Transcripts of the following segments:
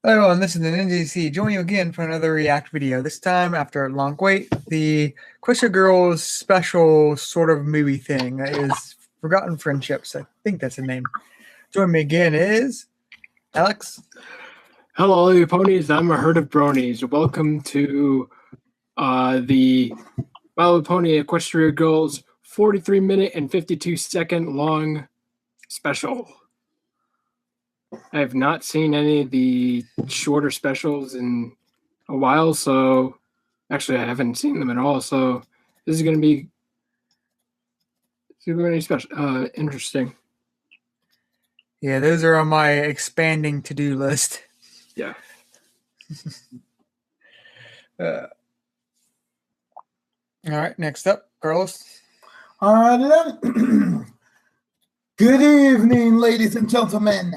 Hello everyone, this is the NJC. Join you again for another React video. This time, after a long wait, the Quisha Girls special sort of movie thing is Forgotten Friendships. I think that's the name. Join me again is Alex. Hello, all you ponies. I'm a herd of bronies. Welcome to the My Little Pony Equestria Girls 43-minute and 52-second long special. I have not seen any of the shorter specials in a while, so actually I haven't seen them at all. So this is going to be super special, interesting. Yeah, those are on my expanding to-do list. Yeah. All right, next up, Carlos. All right, then. Good evening, ladies and gentlemen.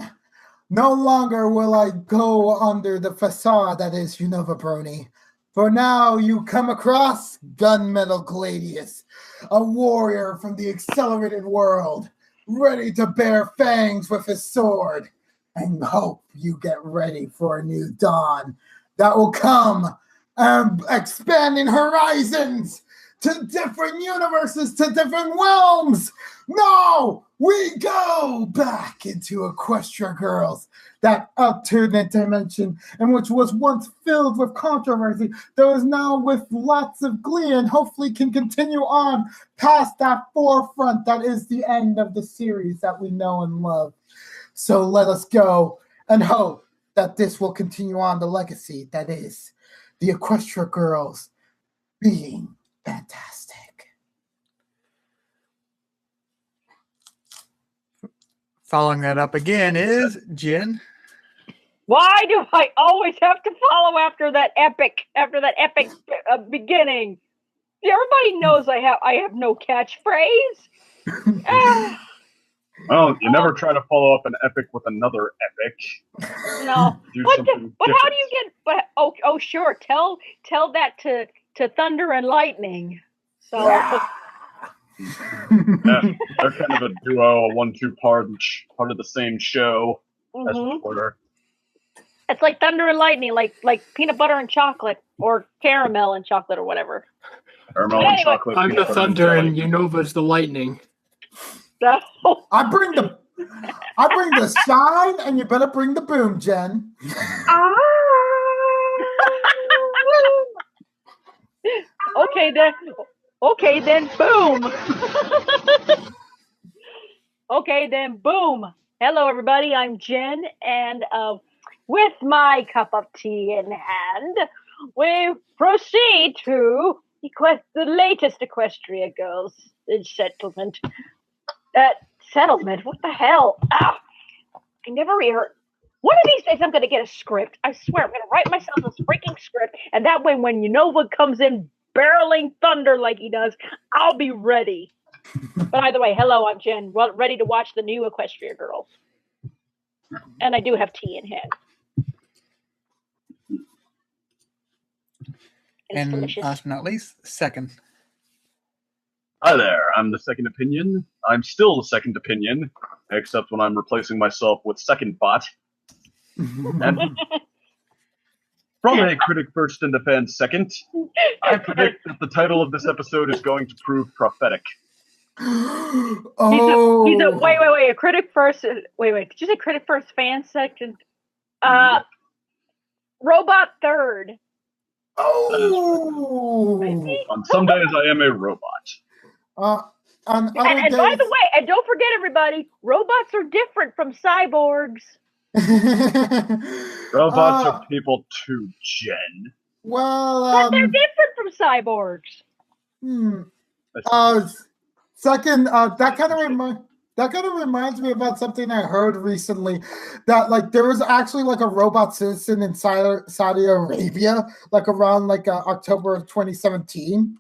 No longer will I go under the facade that is Unova Brony. For now, you come across Gunmetal Gladius, a warrior from the accelerated world, ready to bear fangs with his sword. And hope you get ready for a new dawn that will come expanding horizons to different universes, to different realms. No, we go back into Equestria Girls, that alternate dimension in which was once filled with controversy, that is now with lots of glee and hopefully can continue on past that forefront that is the end of the series that we know and love. So let us go and hope that this will continue on the legacy that is the Equestria Girls being fantastic. Following that up again is Jenn. Why do I always have to follow after that epic beginning? Everybody knows I have no catchphrase. Well, you never try to follow up an epic with another epic. No, but how do you get? But oh, sure. Tell that to Thunder and Lightning. So yeah, they're kind of a duo, a 1-2 part of the same show. As reporter. It's like Thunder and Lightning, like peanut butter and chocolate, or caramel and chocolate, or whatever. Caramel and chocolate. I'm the thunder, and Unova's the lightning. So, I bring the shine, and you better bring the boom, Jen. Okay then, boom. Okay then, boom. Hello everybody, I'm Jen, and with my cup of tea in hand, we proceed to the latest Equestria Girls settlement. Settlement? What the hell? I never hear. One of these days I'm going to get a script. I swear, I'm going to write myself a freaking script, and that way when Unova comes in barreling thunder like he does, I'll be ready. But either way, hello, I'm Jen, ready to watch the new Equestria Girls. And I do have tea in hand. And last but not least, second. Hi there, I'm the second opinion. I'm still the second opinion, except when I'm replacing myself with second bot. And from a critic first and a fan second, I predict that the title of this episode is going to prove prophetic. Oh. He's a wait, a critic first. Wait, did you say critic first, fan second? Robot third. Oh. On some days I am a robot. And by the way, and don't forget everybody, robots are different from cyborgs. Robots are people too, Jen. Well, but they're different from cyborgs. Second, that kind of reminds me about something I heard recently, that like there was actually like a robot citizen in Saudi Arabia, like around like October of 2017,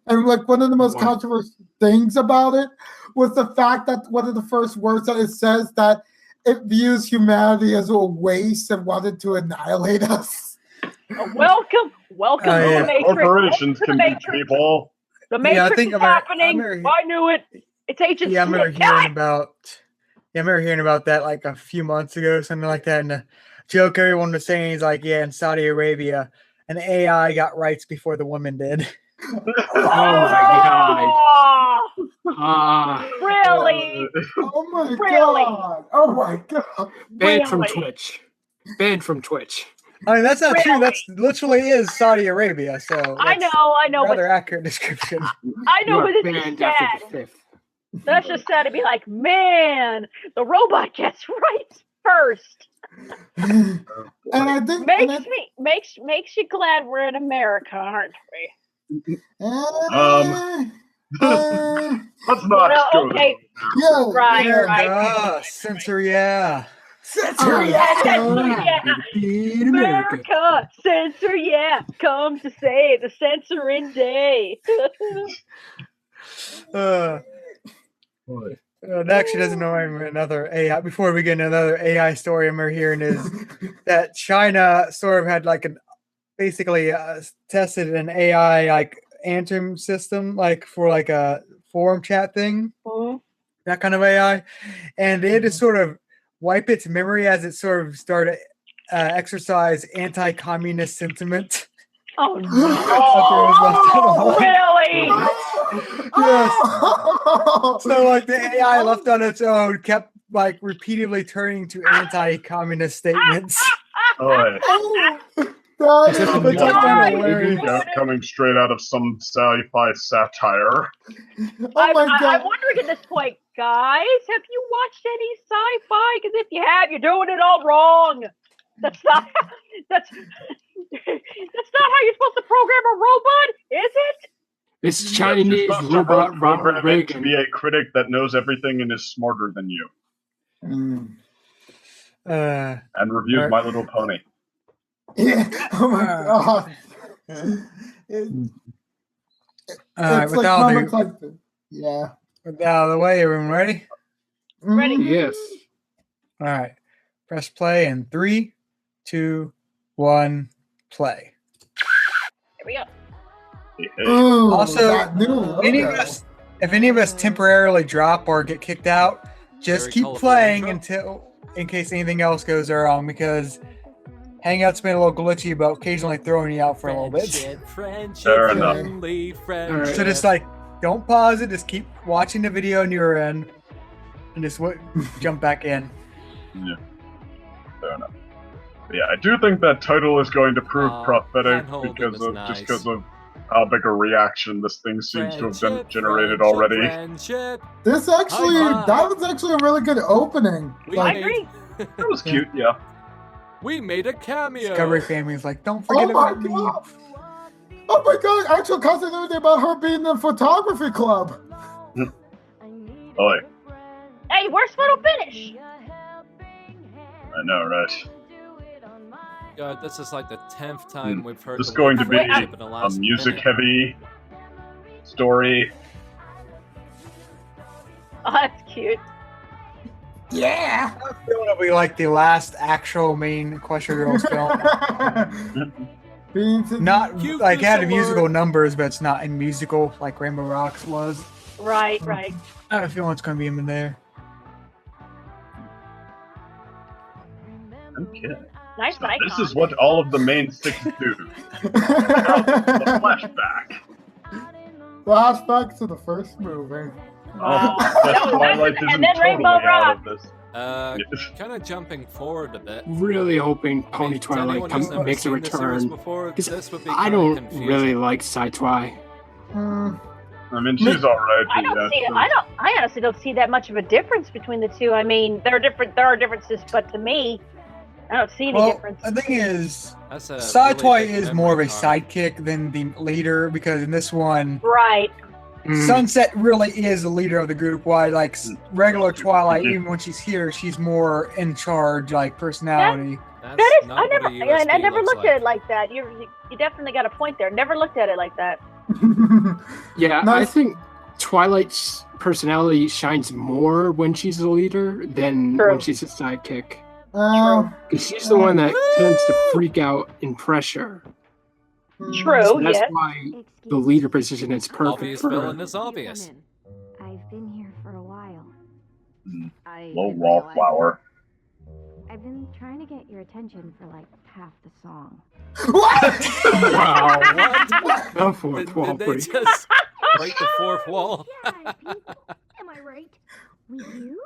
and like one of the most controversial things about it was the fact that one of the first words that it says that it views humanity as a waste and wanted to annihilate us. Welcome to the Matrix. Corporations can be people. The Matrix is happening. I knew it. It's Agent I remember hearing about that like a few months ago, something like that. And joke everyone was saying is like, yeah, in Saudi Arabia, an AI got rights before the women did. Oh my Oh, Ah, really? Oh my Really? god! Oh my god! banned from Really? Twitch. Banned from Twitch. I mean, that's not true. Really? That's literally is Saudi Arabia. So I that's know, rather but accurate description. I You know, are but it's just banned after the sad. fifth. That's just sad to be like, man, the robot gets rights first. And I think Makes you glad we're in America, aren't we? Let's not Well, go okay. yeah, Right, yeah. right. Censor, yeah. Censor, In America. America, censor, yeah, come to say the censoring day. Next, she doesn't know I'm another AI. Before we get into another AI story I'm hearing is that China sort of had like basically tested an AI like answering system like for like a forum chat thing, that kind of AI, and they had to sort of wipe its memory as it sort of started exercise anti-communist sentiment. Oh Oh, really? Yes. So like the AI left on its own kept like repeatedly turning to anti-communist statements. That Except is for It's like kind of hilarious. Coming straight out of some sci-fi satire. Oh my I'm god! wondering at this point, guys, have you watched any sci-fi? Because if you have, you're doing it all wrong. That's not that's not how you're supposed to program a robot, is it? This You're Chinese supposed to robot program Ronald it to Reagan. be a critic that knows everything and is smarter than you, and reviews My Little Pony. Yeah. Oh my god! It's like Mama Clayton. Yeah. With that out of the way, everyone ready? Ready. Yes. All right. Press play in 3, 2, 1, play. Here we go. Ooh, Also, that new logo. if any of us temporarily drop or get kicked out, just Very keep colorful playing intro. in case anything else goes wrong, because Hangout's been a little glitchy about occasionally throwing you out for a little bit. Friendship, Fair enough. friendly friendship. So just like, don't pause it, just keep watching the video on your end, and just jump back in. Yeah, fair enough. But yeah, I do think that title is going to prove prophetic handholding because was of nice. just because of how big a reaction this thing seems to have been Friendship, generated friendship, already. friendship. This actually, High five. that was actually a really good opening. We I Like, agree. It was cute, yeah. We made a cameo. Discovery Family's like, don't forget oh my about me. god! Oh my god! Actual content everything about her being in the photography club. Oi, Hey, where's photo finish? I know, right? God, this is like the 10th time we've heard This is the going word to be friendship in the a last minute. music-heavy story. Oh, that's cute. Yeah. I feel it'll be like the last actual main Equestria Girls film. Not Cute like it had alert. musical numbers, but it's not a musical like Rainbow Rocks was. Right. I have a feeling it's going to be in there. Okay. Nice So icon. this is what all of the main six do. The flashback. Flashback to the first movie. Wow. That's Twilight and isn't then Rainbow totally out Rock. of this. Kind of jumping forward a bit. Really hoping I Pony mean, to Twilight anyone who's never makes a seen the series return. before, Because this would be I kinda don't confusing. really like Sci-Twi. I mean, she's alright. I don't see. I honestly don't see that much of a difference between the two. I mean, there are differences, but to me, I don't see any Well, difference. the thing is, That's a Sci-Twi really big is more of a memory card. sidekick than the leader, because in this one, Right. Sunset really is the leader of the group. While like regular Twilight, even when she's here, she's more in charge, like personality. That's That is. not I what never. a USB I never looks looked at it like that. You definitely got a point there. Never looked at it like that. Yeah, I Nice. think Twilight's personality shines more when she's the leader than True. when she's a sidekick. Uh, Because she's the one that tends to freak out in pressure. True. So that's Yes. why the leader position is perfect Obvious for her. villain is obvious. I've been here for a while. Mm. I Low didn't realize wallflower. I've been trying to get your attention for like half the song. What? Wow. What? The fourth wall Did they break. just break the fourth wall? Yeah, people. Am I right? We do?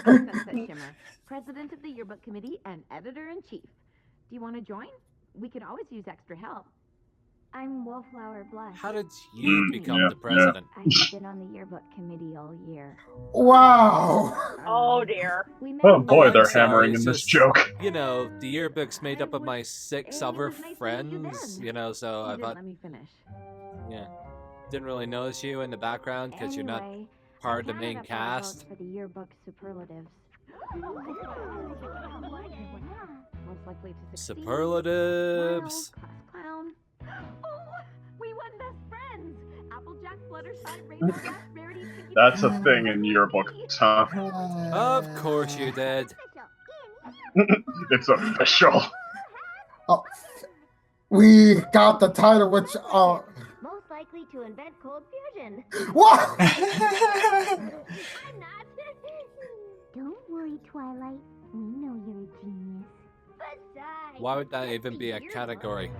Sunset Shimmer, president of the yearbook committee and editor-in-chief. Do you want to join? We could always use extra help. I'm Wallflower Blush. How did you become yeah, the president? I've been on the yearbook committee all year. Wow. Oh dear. We met Oh in boy, I'm they're sorry, hammering it's in this just, joke. You know, the yearbook's made up of my 6 It other was nice to meet you friends, then. you know, so You I didn't thought, let me finish. yeah. Didn't really notice you in the background because you're not Anyway, part of the I main counted up our votes cast. for the yearbook superlatives. Most likely to succeed. Superlatives. Smile, class clown. Oh, we won best friends. Applejack, Fluttershy, Ravenjack, Rarity, Pinkie That's a Pie, thing in yearbooks, huh? Of course you did. It's official. Oh, we got the title, which Most likely to invent cold fusion. what? I'm not. Don't worry, Twilight. We know you're a genius. Besides, Why would that even be a category?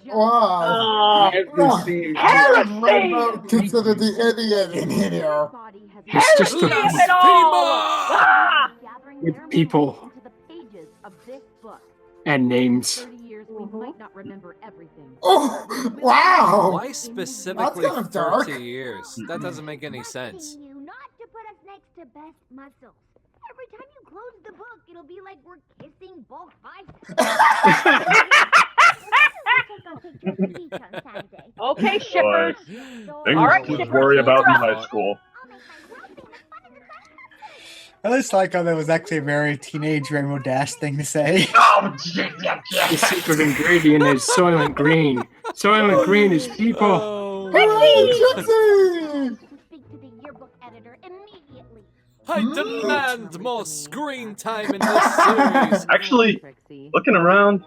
Wow. Oh, Everything. heresy! Consider the idiot in here. It's just Heresy a of it all! Ah! with people and names. 30 years, we might not remember everything. Oh, wow. Why specifically kind of dark. 30 years? That doesn't make any sense. You not to put us next to best muscles. Every time you close the book, it'll be like we're kissing both biceps. Okay, shippers. Things All right, to shippers, worry about in you're high up. school. I just like how that was actually a very teenage Rainbow Dash thing to say. Oh, The secret ingredient is Soylent Green. Soylent Green is people. Oh, Hooray, Gypsy! Speak to the yearbook editor immediately. I demand more screen time in this series. Actually, looking around,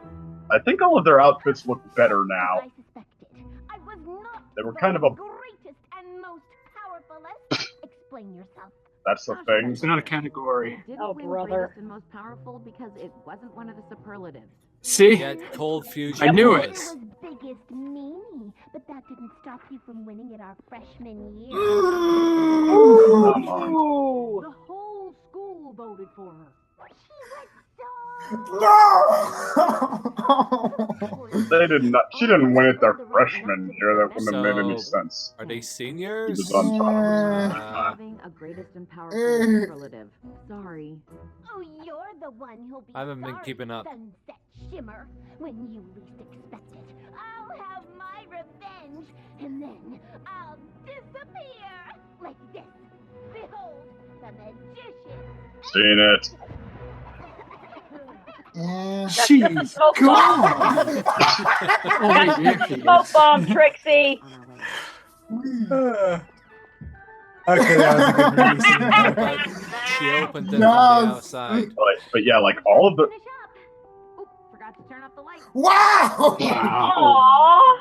I think all of their outfits look better now. I suspected. I was not They were kind of a... the greatest and most powerful. Explain yourself. That's the thing. It's not a category. Oh, brother. And most powerful because it wasn't one of the superlatives. See? Yet cold fusion I knew it. was. Biggest meanie, but that didn't stop you from winning it our freshman year. Come on. Ooh. The whole school voted for her. No! They did not. She didn't win it their freshman year. That wouldn't have made any So- sense. Are they He seniors? was on top. Having a greatest and powerful superlative. Sorry. Oh, you're the one who'll be I haven't been sorry, keeping up. Sunset Shimmer, when you least expect it. I'll have my revenge, and then I'll disappear like this. Behold, the magician. Seen it. She's smoke gone. Oh, wait, there she Smoke is. bomb, Trixie. Okay, that was a good movie scene. But she opened it from Yes. the outside. But yeah, like all of the... Finish up. Oh, forgot to turn off the light. Wow! Wow.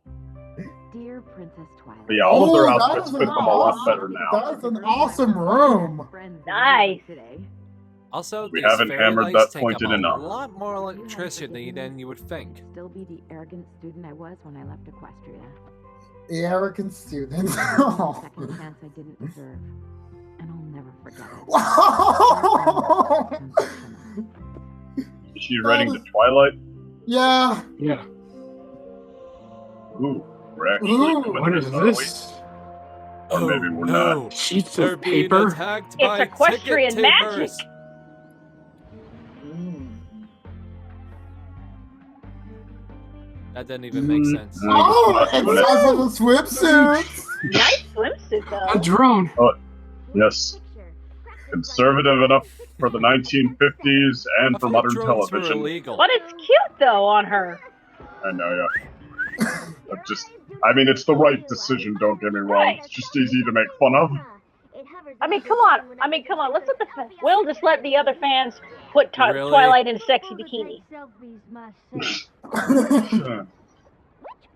Aww. Dear Princess Twilight. But yeah, all of their Ooh, that outfits was fit an them a lot awesome- better now. That's an awesome room. Nice. Today. Also, We these haven't fairy hammered lights that take point up in enough. a lot more electricity than you would think. Still be the arrogant student I was when I left Equestria. The arrogant student. Second chance I didn't deserve. And I'll never forget it. Wow! Is she writing to Twilight? Yeah. Yeah. Ooh, we're actually Ooh, doing What is this, aren't we? this? Or maybe we're no. Sheets They're of being paper? attacked It's by equestrian ticket magic. takers. That didn't even make sense. Oh, it's time for the swimsuits. Nice swimsuit, A though. drone. Yes. Conservative enough for the 1950s and I for thought modern drones were television. illegal. But it's cute, though, on her. I know, yeah. I mean, it's the right decision, don't get me wrong. It's just easy to make fun of. I mean, come on. Let's let we'll just let the other fans put Really? Twilight in a sexy bikini. Ugh.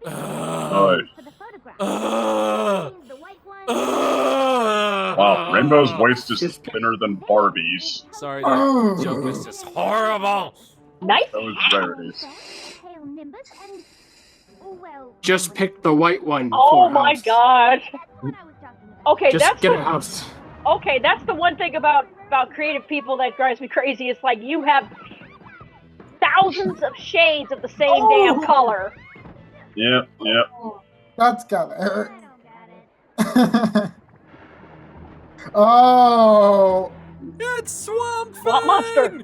Ugh. For the photograph. Ugh. The white one Wow, Rainbow's waist is thinner than Barbie's. Sorry, that joke was just horrible. Nice. Those rarities. Pale nimbus and, well, Just pick the white one. Oh for my house. god. that's what I was talking about. Okay, Just that's get the, a house. okay. That's the one thing about creative people that drives me crazy. It's like you have thousands of shades of the same damn color. Yep. That's gotta I hurt. don't get it. Oh. It's Swamp Swamp monster. Thing!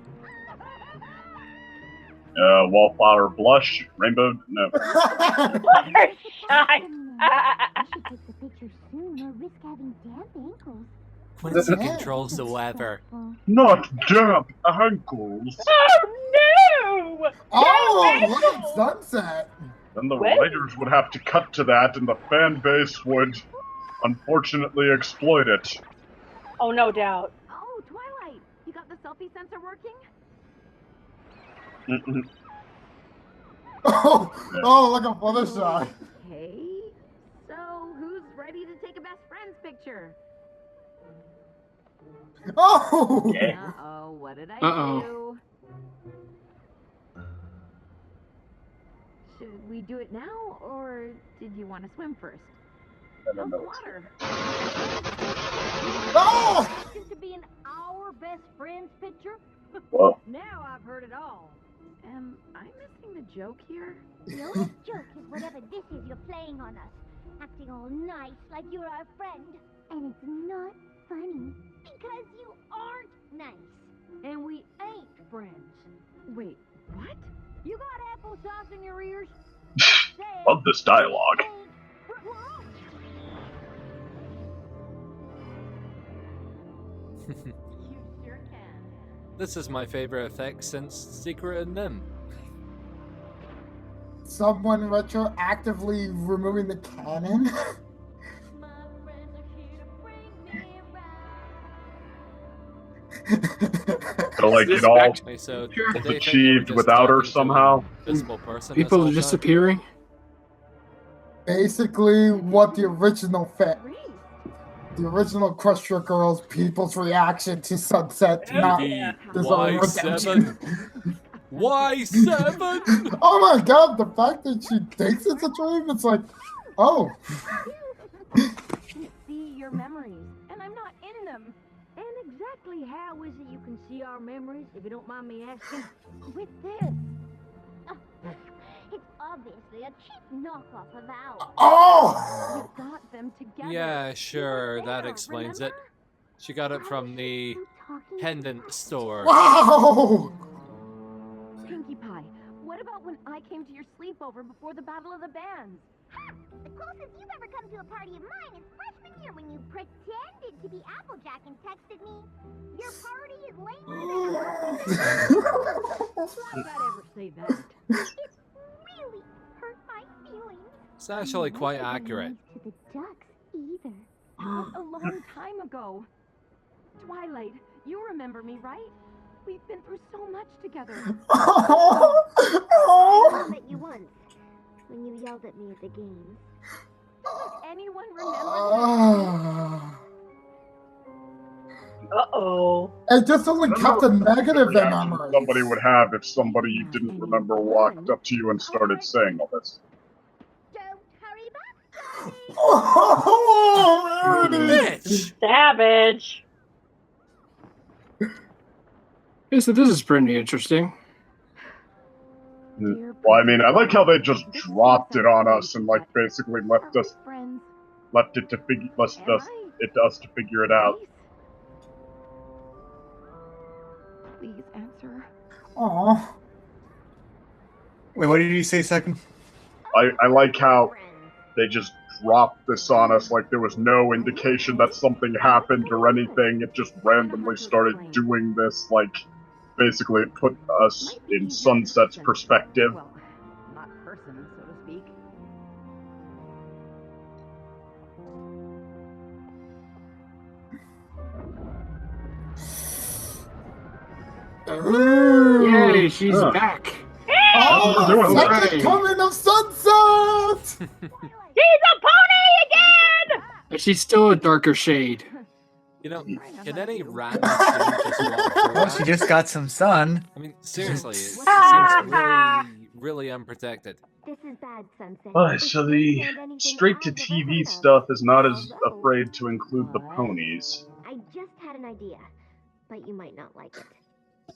Wallflower blush. Rainbow. No. Fluttershy. I should take the picture soon or risk having damp ankles. Quincy Yeah. controls the weather. Not damp ankles. Oh no! Oh, look at sunset. Then the What? writers would have to cut to that, and the fan base would, unfortunately, exploit it. Oh, no doubt. Oh, Twilight, you got the selfie sensor working? Mm-mm. Oh, look at Photoshop. Okay. So, who's ready to take a best friends picture? Oh. Uh-oh, what did I do? Should we do it now, or did you want to swim first? I don't How's the know. water? Oh. This to be an our best friends picture? Well, Now I've heard it all. Am I missing the joke here? The only joke is whatever this is you're playing on us. Acting all nice like you're our friend. And it's not funny. Because you aren't nice. And we ain't friends. Wait, what? You got applesauce in your ears? love this dialogue. You sure can. This is my favorite effect since Secret and Nim. Someone retroactively removing the canon. So, like, This it all back- Okay, so Sure. they was think achieved we're just without her talking to somehow. an invisible person People this are whole disappearing. Basically, what the original fit. Great. The original Crush Your Girls people's reaction to Sunset, time. not TV, his own redemption. Y7. Y7! Oh my god, the fact that she thinks it's a dream, it's like, oh. Can see your memories, and I'm not in them. And exactly how is it you can see our memories, if you don't mind me asking? With this. Oh, it's obviously a cheap knockoff of ours. Oh! We got them together. Yeah, You were sure, that there, explains it. remember? She got it from the pendant store. Wow! Pinkie Pie, what about when I came to your sleepover before the Battle of the Bands? The closest you've ever come to a party of mine is freshman year when you pretended to be Applejack and texted me, "Your party is later." Why'd I ever say that? It really hurt my feelings. It's actually quite accurate. To the ducks either. That was a long time ago. Twilight, you remember me, right? We've been through so much together. Oh! I Oh! met you once when you yelled at me at the games. Anyone remember Ah. Uh-oh. It just only kept the negative in Reaction memory. somebody would have if somebody you didn't remember walked up to you and started saying all this. Don't hurry back, Daddy. Oh, Bitch! Savage. Okay, so this is pretty interesting. Dear Well, I mean, I like how they just dropped it on us and, like, basically left Are us, we friends? left it to figure, left Am us, I? it to us to figure it out. Please answer. Oh. Wait, what did you say, second? I like how they just dropped this on us like there was no indication that something happened or anything. It just randomly started doing this, like, basically it put us in Sunset's perspective. Well, not person, so to speak. Yay, she's Huh. back. Oh, Doing second right. coming of Sunset! She's a pony again! But she's still a darker shade. You know, can any random student just walk through Well, she that? just got some sun. I mean, seriously, it seems really, really unprotected. This is bad, Sunset. Alright, If so you the find anything straight-to-TV I've ever stuff is not heard as of, afraid to include the What? ponies. I just had an idea, but you might not like it.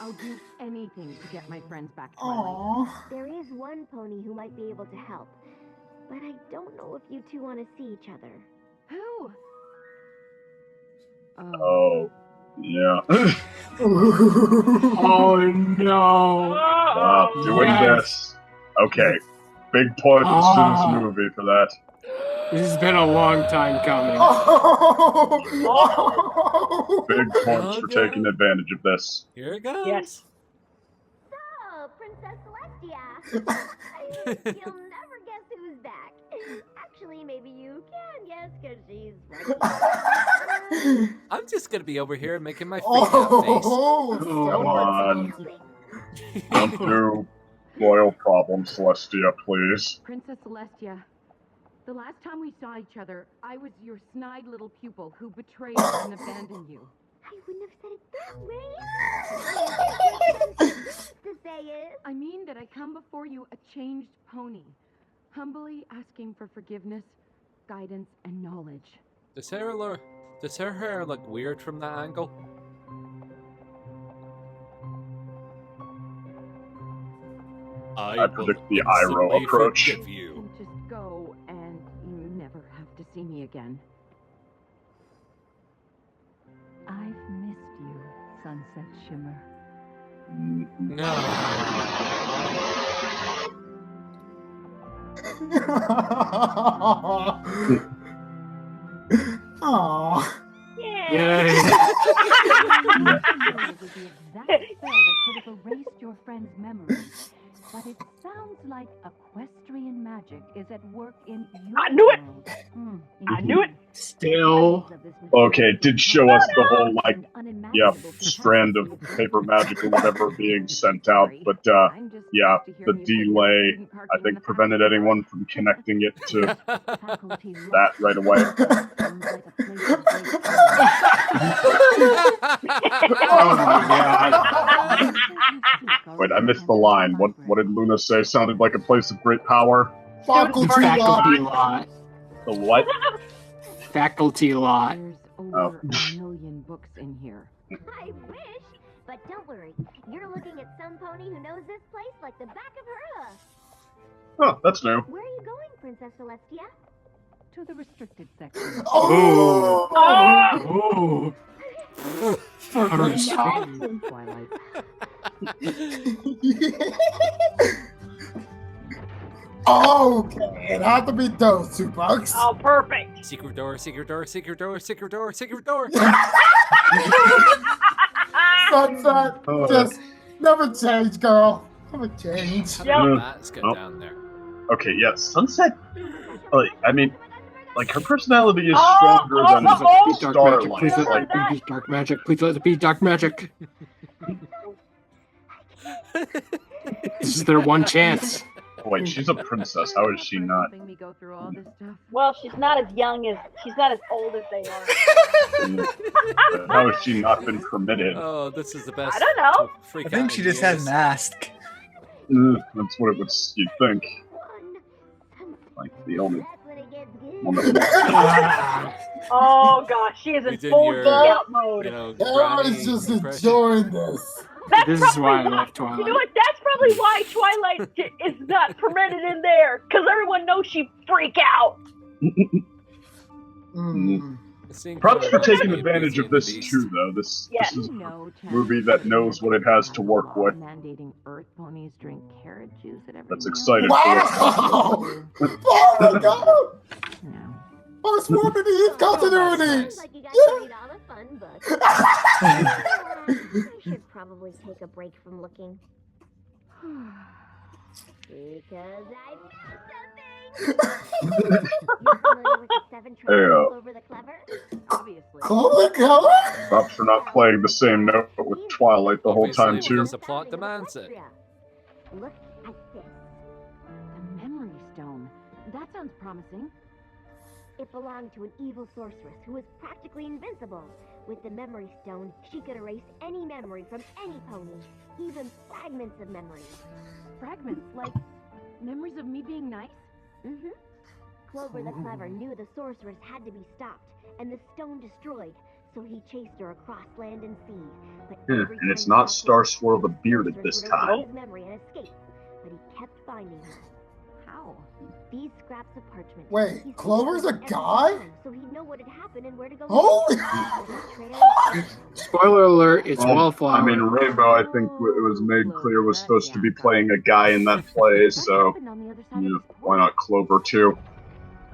I'll do anything to get my friends back, Twilight. Aw. There is one pony who might be able to help, but I don't know if you two want to see each other. Who? Oh, yeah. Oh no! Wow, doing Yes. this. Okay, big part of the Ah. students' movie for that. This has been a long time coming. Oh. Big points for taking advantage of this. Here it goes. Yes. So, Princess Celestia, you'll never guess who's back. Actually, maybe you can guess because she's right. I'm just gonna be over here making my freak out face. Oh, Come on. Don't do royal problems, Celestia, please. Princess Celestia, the last time we saw each other, I was your snide little pupil who betrayed and abandoned you. I wouldn't have said it that way. To say is, I mean that I come before you a changed pony, humbly asking for forgiveness, guidance, and knowledge. Does her hair look weird from that angle? I predict the will Iroh instantly approach. forgive you. And just go, and you never have to see me again. I've missed you, Sunset Shimmer. No. Aww. Yeah. Yay! It was the exact spell that could have erased your friend's memory. But it sounds like equestrian magic is at work in your I knew it! world. I knew it! Still. Okay, it did show us the whole, like, strand of paper magic or whatever being sent out, but, yeah, the delay, I think, prevented anyone from connecting it to that right away. Oh my god. Wait, I missed the line. What did Luna say? Sounded like a place of great power? Faculty Faculty lot. lot. The what? Faculty lot. There's Oh. over 1,000,000 books in here. I wish, but don't worry. You're looking at some pony who knows this place like the back of her hoof. Oh, that's new. Where are you going, Princess Celestia? To the restricted section. Oh. Oh. Twilight. Okay, it had to be those two bucks. Oh, perfect. Secret door, secret door, secret door, secret door, secret door. Sunset, Oh. just never change, girl. Never change. How Yep. did that get Oh. down there? Okay, yeah, Sunset. I mean, like her personality is Oh, stronger than oh, oh. Dark magic, Starlight. please let Like, it be dark magic. Please let it be dark magic. This is their one chance. oh, wait, she's a princess. How is she not? Helping me go through all this stuff. Well, she's not as old as they are. How has she not been permitted? Oh, this is the best. I don't know. to freak I think out she in just has years. an ask. That's what it would. You'd think. Like the only That's when it gets good. one that Oh gosh, she is in Within full your- geek out mode. You know, Everyone's granny just impression. enjoying this. That's This is why I probably love You know Twilight. what? That's probably why Twilight is not permitted in there, because everyone knows she freak out. Mm. Seeing Props for Twilight taking be a advantage Beauty of and the this Beast. too, though. This Yes. is No, a movie that knows what it has to work with. Mandating earth ponies drink carrot juice at every That's meal. excited Wow! Oh my god! No. First one in the Eve continuity! Nice. Sounds like you guys read all the fun books. I should probably take a break from looking. Because I found something! You're familiar with the 7 Hey, trials over the clever? Obviously. Clover color? Props for not playing the same note with Twilight the whole time Obviously, too. because the plot demands it. Look at this. The memory stone. That sounds promising. It belonged to an evil sorceress who was practically invincible. With the memory stone, she could erase any memory from any pony, even fragments of memories. Fragments, like memories of me being nice? Mm-hmm. Clover the Clever knew the sorceress had to be stopped and the stone destroyed, so he chased her across land and sea. But every And it's time not he Star got close, Swirl the the Bearded sorceress this would erase time. his memory and escape, but he kept finding her. How? These scraps of parchment. Wait, he Clover's saved a every guy? time, so he'd know what had happened and where to go. Holy! Spoiler alert, it's Well, Wallflower. I mean, Rainbow, I think it was made clear, was supposed to be playing a guy in that play, so why not Clover too?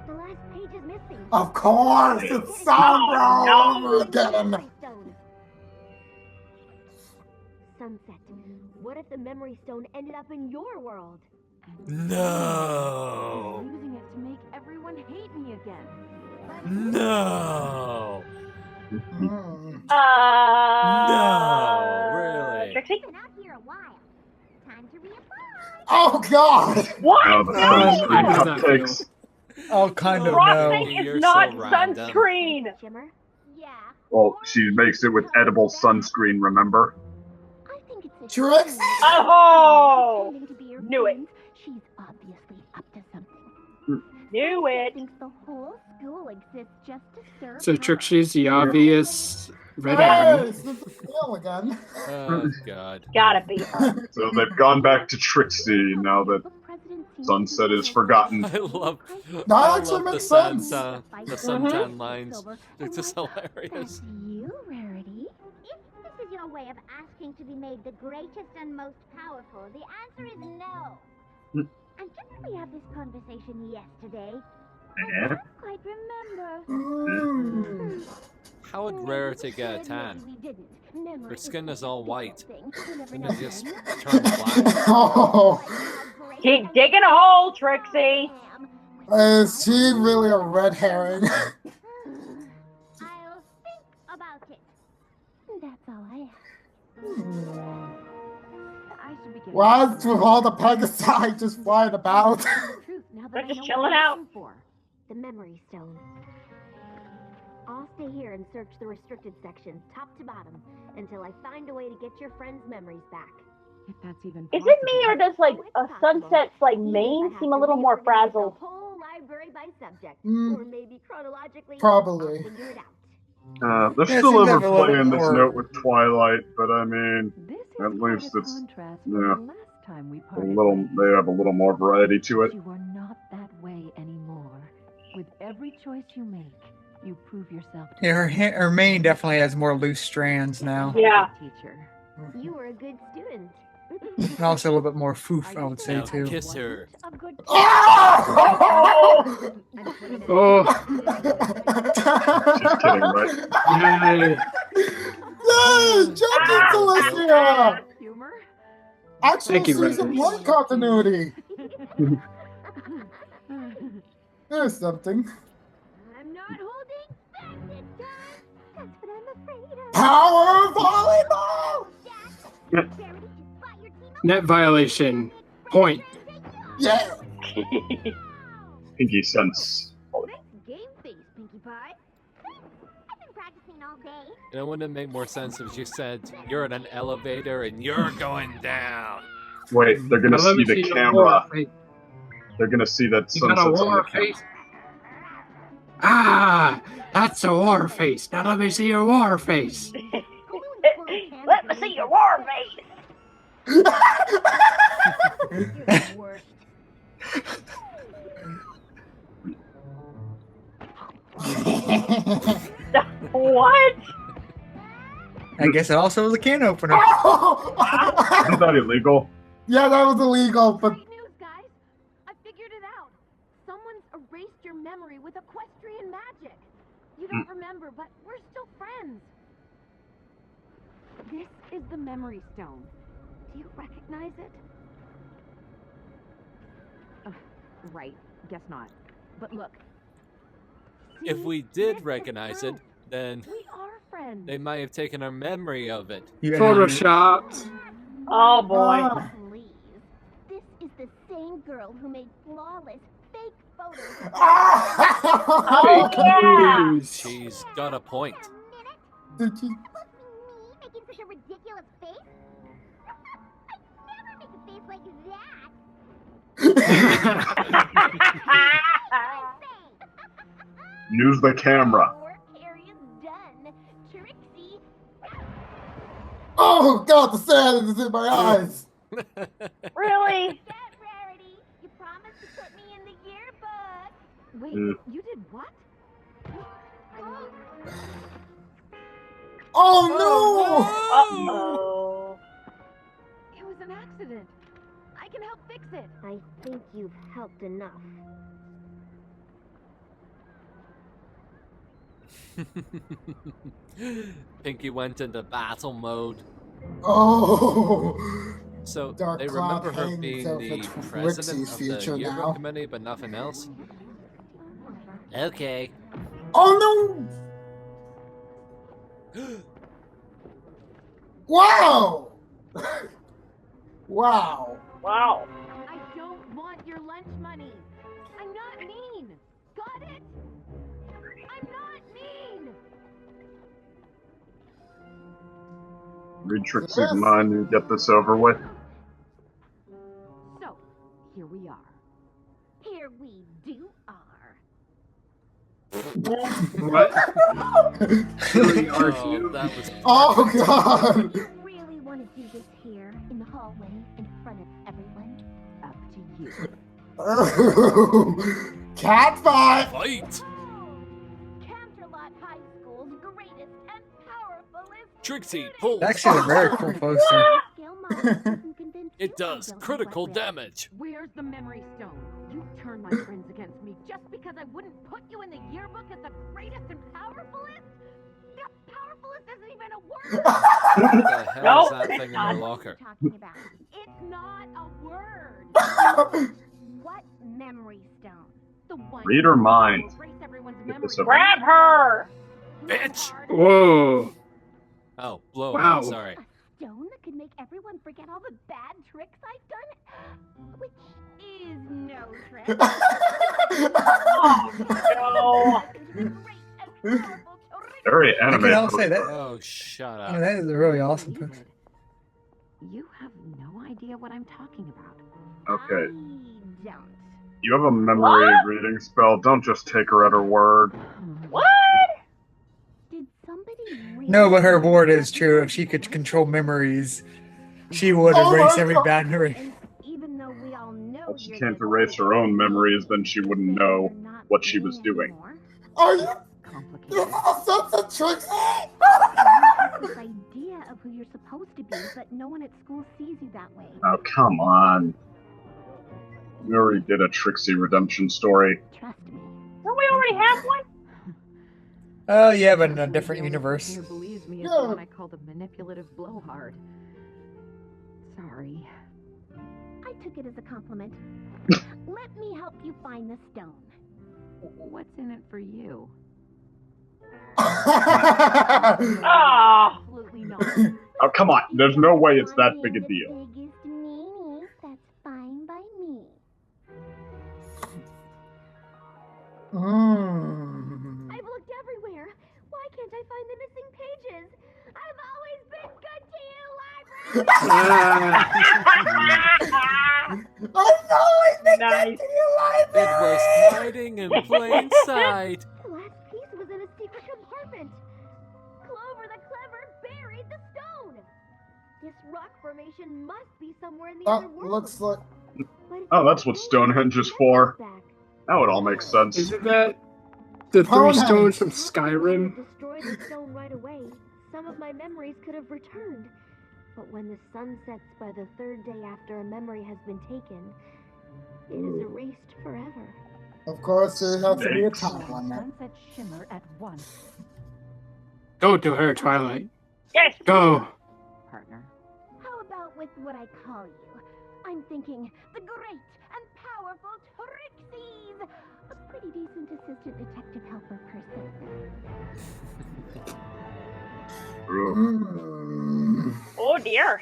The last page is missing. Of course, it's Sombra over again. Sunset. What if the memory stone ended up in your world? No. Using it to make everyone hate me again. No. Hmm. No, really? Trixie? Been out here a while. Time to reapply. Oh God! What? Now the How sunscreen does that cupcakes. I'll kind of Frosting know. You're is not so random. sunscreen. Shimmer? Yeah. Well, she makes it with edible sunscreen, remember? I think it's a Tricks? shame that Oh! pretending to be your Knew it. friend. She's obviously up to something. Knew it. Thinks the whole school exists just to serve So her. Trixie's the obvious red herring. Yes, it's the tail again. Oh, God. Gotta be her. So they've gone back to Trixie now that Sunset is forgotten. I love That actually the makes sense. the suntan lines. They're just hilarious. That's you, Rarity. If this is your way of asking to be made the greatest and most powerful, the answer is no. And didn't we have this conversation yesterday? I don't quite remember. How would Rarity get a tan? Her skin is all white. And it just turns black. Oh, Keep digging a hole, Trixie. is she really a red herring? I'll think about it. That's all I ask. I should be getting What's with all the Pegasi just flying about? They're just chilling out. The memory stone. I'll stay here and search the restricted section, top to bottom, until I find a way to get your friend's memories back. If that's even Is it me or does like a sunset's like mane seem a little more frazzled? The whole library by subject, Mm. or maybe chronologically. Probably. I'll figure it out. They're Yeah, it still seems like a overplaying little this more- note with Twilight, but I mean, This is at quite least a it's, contrast yeah, from the last time we a parted little. ways. They have a little more variety to it. You are not that way anymore. With every choice you make, you prove yourself to Yeah, her mane definitely has more loose strands now. Yeah. teacher. You were a good student. And also a little bit more foof, I would say, Now too. kiss her. A good Oh! Oh, Just kidding, right? yay. Yay! Jackie Celestia! humor. Actually, Thank you, season Brandon. 1 continuity. There's something. I'm not holding back this time. That's what I'm afraid of. Power volleyball! Rarity, spot your team up. Net violation. Point. Yeah. Pinky sense. Nice game face, Pinkie Pie. I've been practicing all day. You know, wouldn't it make more sense if you said you're in an elevator and you're going down? Wait, they're gonna Now let see me the your camera. war face. They're gonna see that You got a Sunset's on war the camera. face. Ah, that's a war face. Now let me see your war face. Let me see your war face. What? I guess it also was a can opener. Isn't that illegal? Yeah, that was illegal, but Great news, guys! I figured it out. Someone's erased your memory with equestrian magic. You don't remember, but we're still friends. This is the memory stone. Do you recognize it? Right. Guess not. But look. If See? we did This is recognize it, proof. then We are friends. they might have taken our memory of it. You Photoshopped. Oh boy. Ah. Please. This is the same girl who made flawless, fake Oh, Fake yeah. news. She's got a point. Did you? Making such a ridiculous face? I'd never make a face like that. Use the camera. Work area's done. Trixie. Oh God, the sadness is in my eyes. Really? That Rarity. You promised to put me in the yearbook. Wait, you did what? Oh Uh-oh. It was an accident. I can help fix it. I think you've helped enough. Pinky went into battle mode. no! Oh. So Dark they cloud remember her hangs being over the Trixie's president of future the yearbook now. committee, but nothing else. Okay. Oh no! Wow! Wow! Wow. I don't want your lunch money. I'm not mean. Got it? I'm not mean. Read Trixie's mind and get this over with. So, here we are. Here we do are. What? Really are Oh, you? that was Oh God! You really want to do this here in the hallway in front of everyone? Up to you. Cat fight! fight. Canterlot High School's greatest and powerfulest Trixie pulls. Actually, a very cool poster. skill model doesn't convince It you, does I don't know critical what will. damage. Where's the memory stone? You turned my friends against me just because I wouldn't put you in the yearbook as the greatest and powerfulest? Powerfulest isn't even a word. What the hell Nope, is that it's thing in not. your locker? Talking about It's not a word. what memory stone? The one Read her mind. will erase everyone's Get memory. this over Grab her. Bitch! Whoa. Oh, blow. Wow. Sorry. A stone that could make everyone forget all the bad tricks I've done? Which is no trick. Oh, no. Very I anime. can all say that. Oh, shut Oh, up. that is a really awesome poster. You have no idea what I'm talking about. Okay. I don't. You have a memory reading spell. Don't just take her at her word. What? Did somebody really No, but her word is true. If she could control memories, she would Oh erase my every God. bad memory. And even though we all know If she you're can't the erase her own memories, then she wouldn't know you're not what she being was doing. anymore. Are you? Complicated. This is a sense of Trixie! This idea of who you're supposed to be, but no one at school sees you that way. Oh, come on. We already did a Trixie redemption story. Trust me. Don't we already have one? Oh, yeah, but in a The different only universe. person who believes me is Yeah. the one I call the manipulative blowhard. Sorry. I took it as a compliment. Let me help you find the stone. What's in it for you? Ah. Absolutely not. Oh, come on. There's no way it's that big a The deal. biggest meanie, that's fine by me. Mm. I've looked everywhere. Why can't I find the missing pages? I've always been good to you, library. I've always been Nice. to you, It library! was hiding in plain sight. The last piece was in a secret compartment. Clover the Clever buried the stone. This rock formation must be somewhere in the other That world. looks like. But if Oh, it's that's what stone, Stonehenge is it for. never goes back. Now it all makes sense. Isn't that the three Stonehenge. stones from If I Skyrim? had destroyed the stone right away, some of my memories could have returned. But when the sun sets by the third day after a memory has been taken, it is erased forever. Of course, there has to be a Snakes. time limit. Sunset shimmer at once, Go to her, Twilight. Yes. Go. partner. How about with what I call you? I'm thinking the great and powerful Trixie's. A pretty decent assistant detective helper person. Ugh. Mm. Oh dear.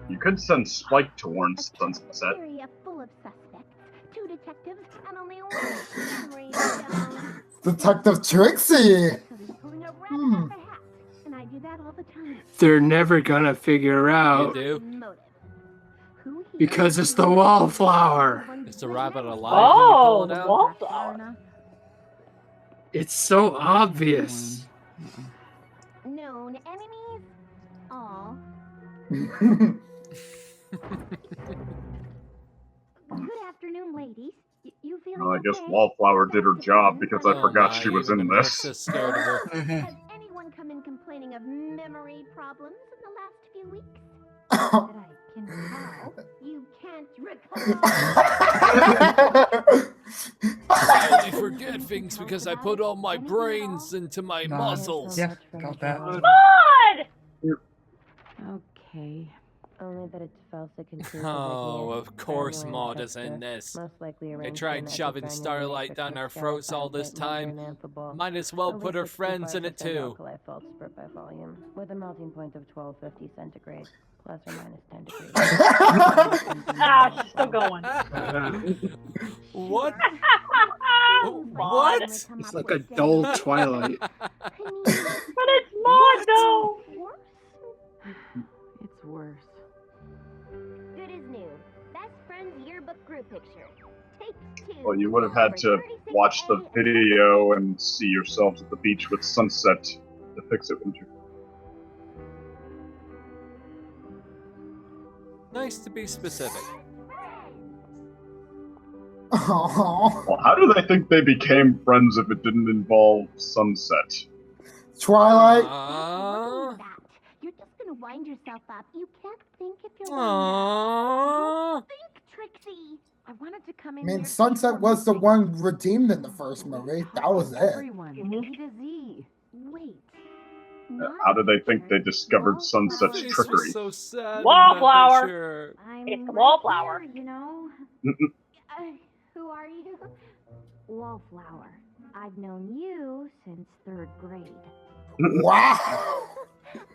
You could send Spike to warn A Sunset. area full of suspects, 2 detectives, and only 1 memory stone. Detective Trixie. So he's pulling a rabbit out of a hat, and I do that all the time. They're never gonna figure You out do? Motive. Who he because is, it's the wallflower. Is the rabbit alive when you pull Oh, it the out? wallflower. It's so obvious. known enemies. All. Good afternoon, ladies. You feeling I guess okay? Wallflower did her job because I Oh forgot my, she was even in the nurse this. is scared of her. Has anyone come in complaining of memory problems in the last few weeks? That I can recall. You can't recall. I only forget things because I put all my brains into my No. muscles. Yeah, got that. God! Okay. Only that it's false conclusive Oh, idea. of course Firmware Maud is infector, in this. most likely They arranged tried in a shoving granular Starlight matrix down with our throats all this scarified time. membrane amphibole. Might as well Over put her friends in it 65% too. alkali feldspar by volume, with a melting point of 1250 centigrade, plus or minus 10 degrees. Ah, she's still going. What? Maud. What? It's like a dull Twilight. But it's Maud, though. It's worse. Good as new. Best friend's yearbook group picture. Take 2. Well, you would have had to watch the video and see yourselves at the beach with Sunset to fix it, wouldn't you? Nice to be specific. Aw. Well, how do they think they became friends if it didn't involve Sunset? Twilight. You're just gonna wind yourself up. You can't think if you're Aww. Think, Trixie. I wanted to come I in mean, here Sunset was the one redeemed in the first movie. That was it. everyone, A to Z. Wait. How did they think they discovered Sunset's Face was trickery? so sad. in Wallflower. that picture. It's the wallflower. You know. Who are you? Wallflower. I've known you since 3rd grade. Wow.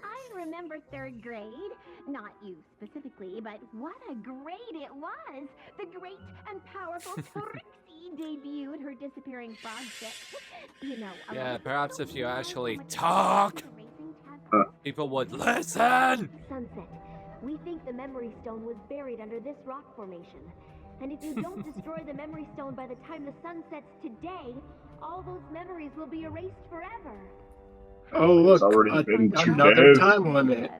I remember 3rd grade. Not you specifically, but what a grade it was. The great and powerful Trixie debuted her disappearing frog stick. You know. Yeah, perhaps if you actually talk, people would listen. Sunset. We think the memory stone was buried under this rock formation. And if you don't destroy the memory stone by the time the sun sets today, all those memories will be erased forever. Oh, look, It's already been 2 another days. time limit.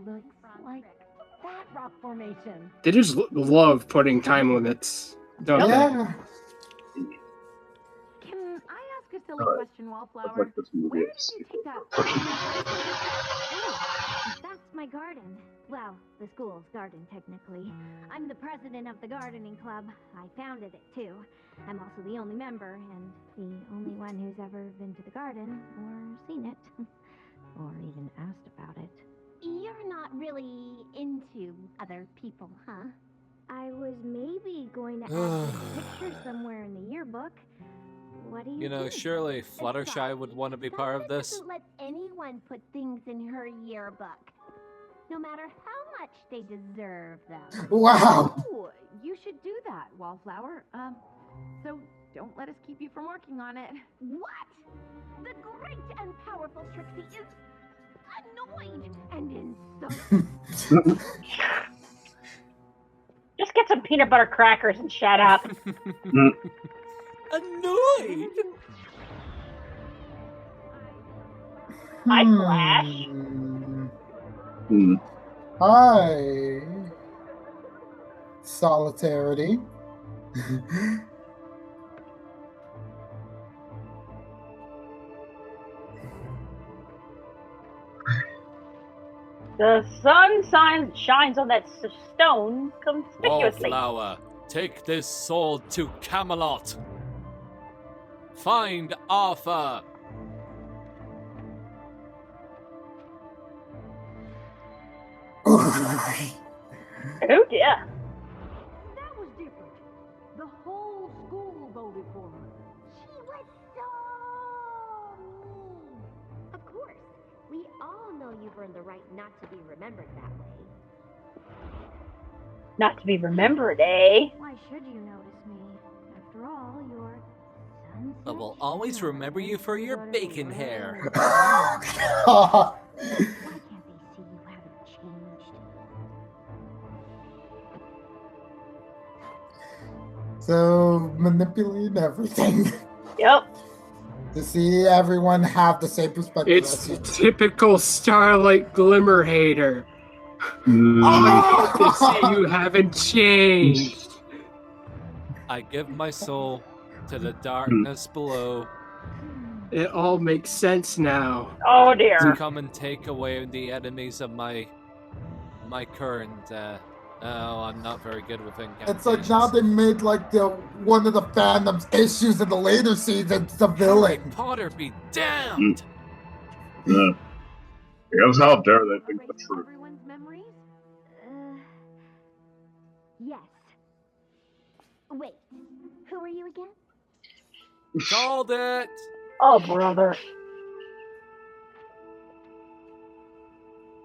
Looks like that rock formation. They just love putting time limits, don't they? Yeah. Can I ask a silly Alright. question, I'd Wallflower? like this movie. Where did you take that? That's my garden. Well, the school's garden, technically. I'm the president of the gardening club. I founded it, too. I'm also the only member, and the only one who's ever been to the garden, or seen it, or even asked about it. You're not really into other people, huh? I was maybe going to add this picture somewhere in the yearbook. What do you You know, think? surely Fluttershy would want to be part of this. Doesn't let anyone put things in her yearbook, no matter how much they deserve them. Wow. Oh, you should do that, Wallflower. So don't let us keep you from working on it. What? The great and powerful Trixie is annoyed and insulted. Just get some peanut butter crackers and shut up. Annoyed. Hi, Flash. Hmm. Hi. Solitarity. The sun shines on that stone conspicuously. Wallflower, take this sword to Camelot. Find Arthur. Oh dear. That was different. The whole school voted for her. She was so mean. Of course, we all know you've earned the right not to be remembered that way. Not to be remembered, eh? Why should you notice me? After all, you're Sunset I will always Shimmer. remember you for your bacon hair. God. Why can't they see you haven't changed? So manipulating everything Yep. to see everyone have the same perspective. It's as you. typical Starlight Glimmer hater. Oh! They see you haven't changed. I give my soul to the darkness below It all makes sense now. Oh to dear. come and take away the enemies of my current. Oh, I'm not very good with incantations. It's like now they made like the one of the fandom's issues in the later seasons the Harry villain. Potter be damned! Yeah. Because how dare they think the Erase truth? everyone's memories? Yes. Wait, who are you again? Called it! Oh, brother.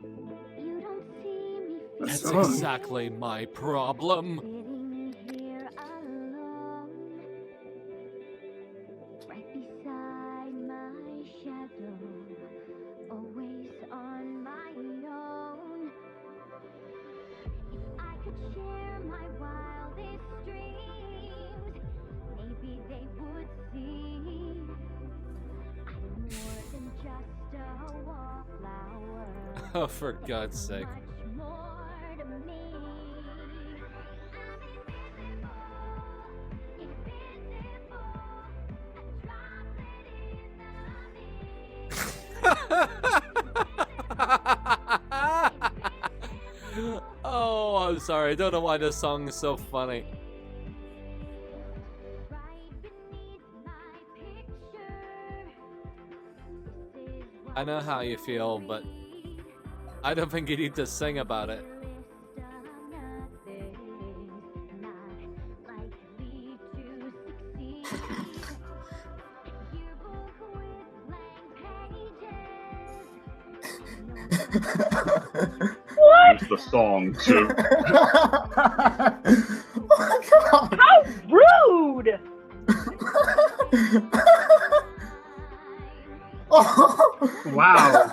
You don't see me That's Oh. exactly my problem. sitting here alone, right beside my shadow, always on my own. If I could share my wildest dreams, maybe they would see I'm more than just a wallflower. Oh, for God's sake. Much more to me. I'm invisible, a droplet in the Oh, I'm sorry. I don't know why this song is so funny. right beneath my picture. This is I know how you feel, but I don't think you need to sing about it. What? It's the song, too. Oh my God. How rude! Wow.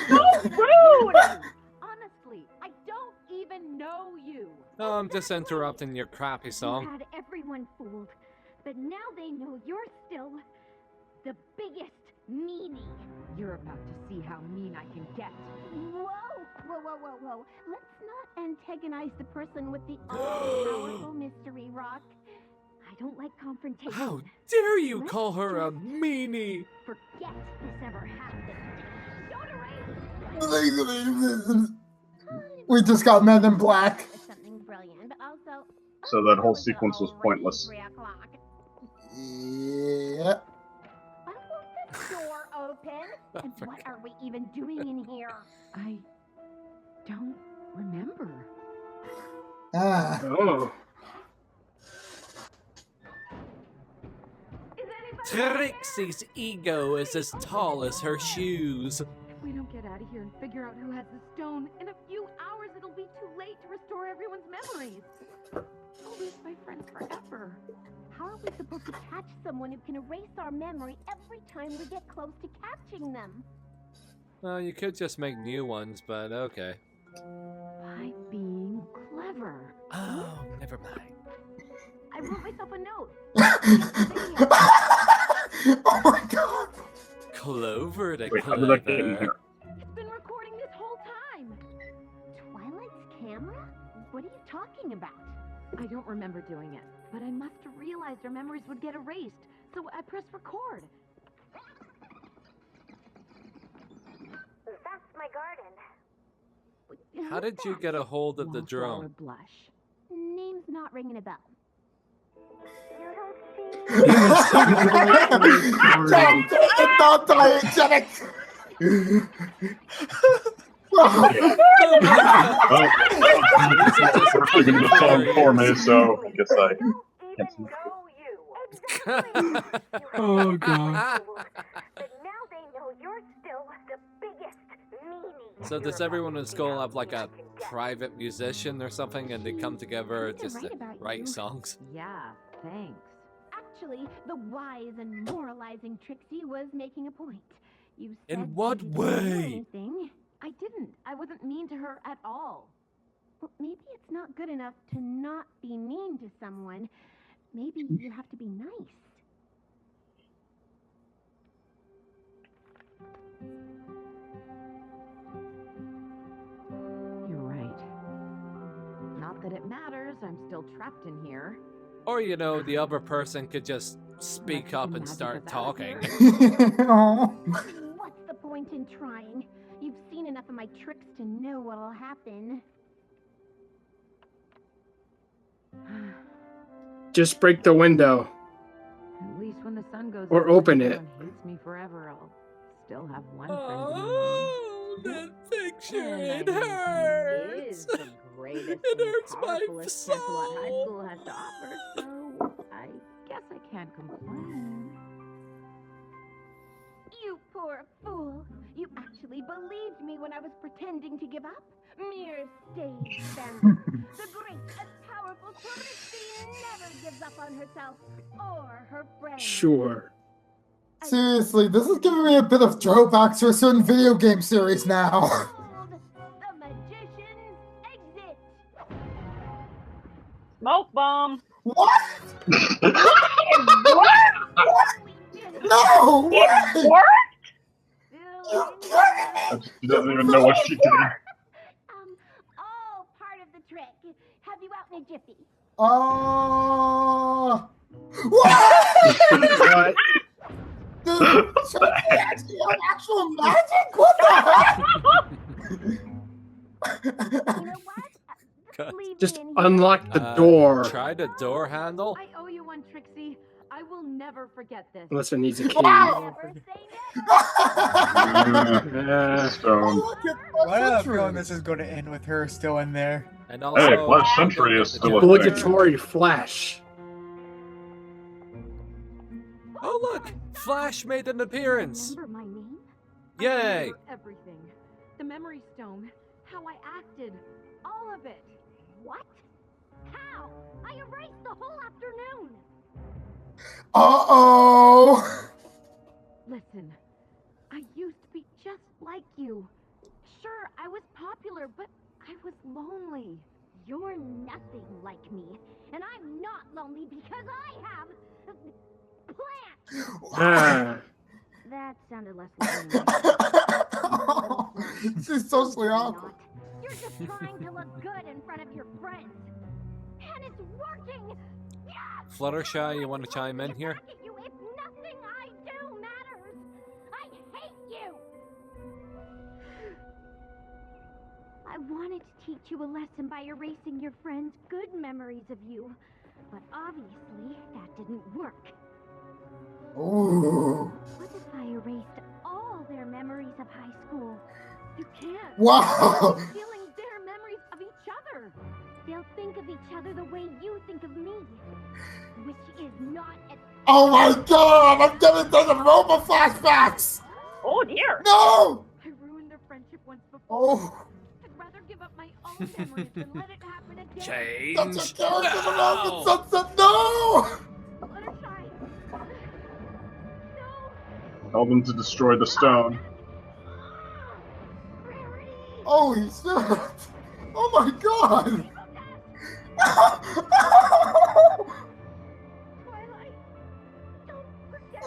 So rude! Honestly, I don't even know you. No, I'm just interrupting your crappy You song. had everyone fooled, but now they know you're still the biggest meanie. You're about to see how mean I can get. Whoa, whoa, whoa, whoa, whoa. Let's not antagonize the person with the all-powerful mystery rock. I don't like confrontation. How dare you call her a meanie? Forget this ever happened. Don't erase We just got Men in Black. something brilliant, but also So that whole sequence was pointless. 3 o'clock. Yeah. Why won't the door open? And what are we even doing in here? I don't remember. Ah. Oh. Trixie's ego is as tall as her shoes. If we don't get out of here and figure out who has the stone, in a few hours it'll be too late to restore everyone's memories. I'll lose my friends forever. How are we supposed to catch someone who can erase our memory every time we get close to catching them? Well, you could just make new ones, but okay. By being clever. Oh, never mind. I wrote myself a note. Oh my God. Clover the Wait, how did that get in clever. here? It's been recording this whole time. Twilight's camera? What are you talking about? I don't remember doing it, but I must have realized our memories would get erased, so I pressed record. That's my garden. How did you get a hold of the Wallflower drone? blush. Name's not ringing a bell. You don't see. It's not diegetic. Well, we're figuring the song for me, so I guess I can't see. Oh, God. But now they know you're still the biggest meanie. So does everyone in school have like a private musician or something, and they come together just to write songs? Yeah, thanks. Actually, the wise and moralizing Trixie was making a point. You said In what you didn't do way? anything. I didn't. I wasn't mean to her at all. Well, maybe it's not good enough to not be mean to someone. Maybe you have to be nice. You're right. Not that it matters. I'm still trapped in here. Or, you know, the other person could just speak up and start talking. Aw. What's the point in trying? You've seen enough of my tricks to know what'll happen. Just break the window. At least when the sun goes Or up, open it. everyone hates me forever. I'll still have one friend. Oh, that picture, it Is hurts. the greatest It and hurts my powerfulest Canterlot High soul. School has to offer, so I guess I can't complain. You poor fool! You actually believed me when I was pretending to give up? Mere stage bandit. The great and powerful Trixie never gives up on herself or her friends. Sure. Seriously, this is giving me a bit of throwbacks to a certain video game series now. Behold, the magician's exit. Smoke bomb. What? What? No! It Wait! worked? You kidding me? She doesn't even know what she did. All part of the trick. Have you out in a jiffy? What? What? Dude, so they actually have actual magic? What the heck? You know what? God. Leave Just me in here. unlock the door. Try the door handle. I owe you one, Trixie. I will never forget this. Unless it needs a key. Wow! Never say Stone. Look at Why do I have a that feeling this is going to end with her still in there? And Hey, also, Flash Sentry don't is get still the a jet thing. lag. Obligatory flash. Oh look, Flash made an appearance. Remember my name? I Yay! remember everything. The memory stone. How I acted. All of it. What? How? I erased the whole afternoon. Uh-oh! Listen, I used to be just like you. Sure, I was popular, but I was lonely. You're nothing like me, and I'm not lonely because I have plants. Ah. That sounded less like me. She's socially awkward. You're just trying to look good in front of your friends, and it's working. Yes! Fluttershy, you want to chime in here? Back at you if nothing I do matters. I hate you. I wanted to teach you a lesson by erasing your friends' good memories of you, but obviously that didn't work. Ooh. What if I erased all their memories of high school? You can't. Wow. You're stealing their memories of each other. They'll think of each other the way you think of me, which is not as... Oh my god, I'm getting the Roma flashbacks! Oh dear. No! I ruined their friendship once before. Oh, I'd rather give up my own memories than let it happen again. Change. that's a character around the now. sunset. No! Fluttershy. No. Tell them to destroy the stone. Rarity. Holy shit! Oh my god! Twilight. Don't forget.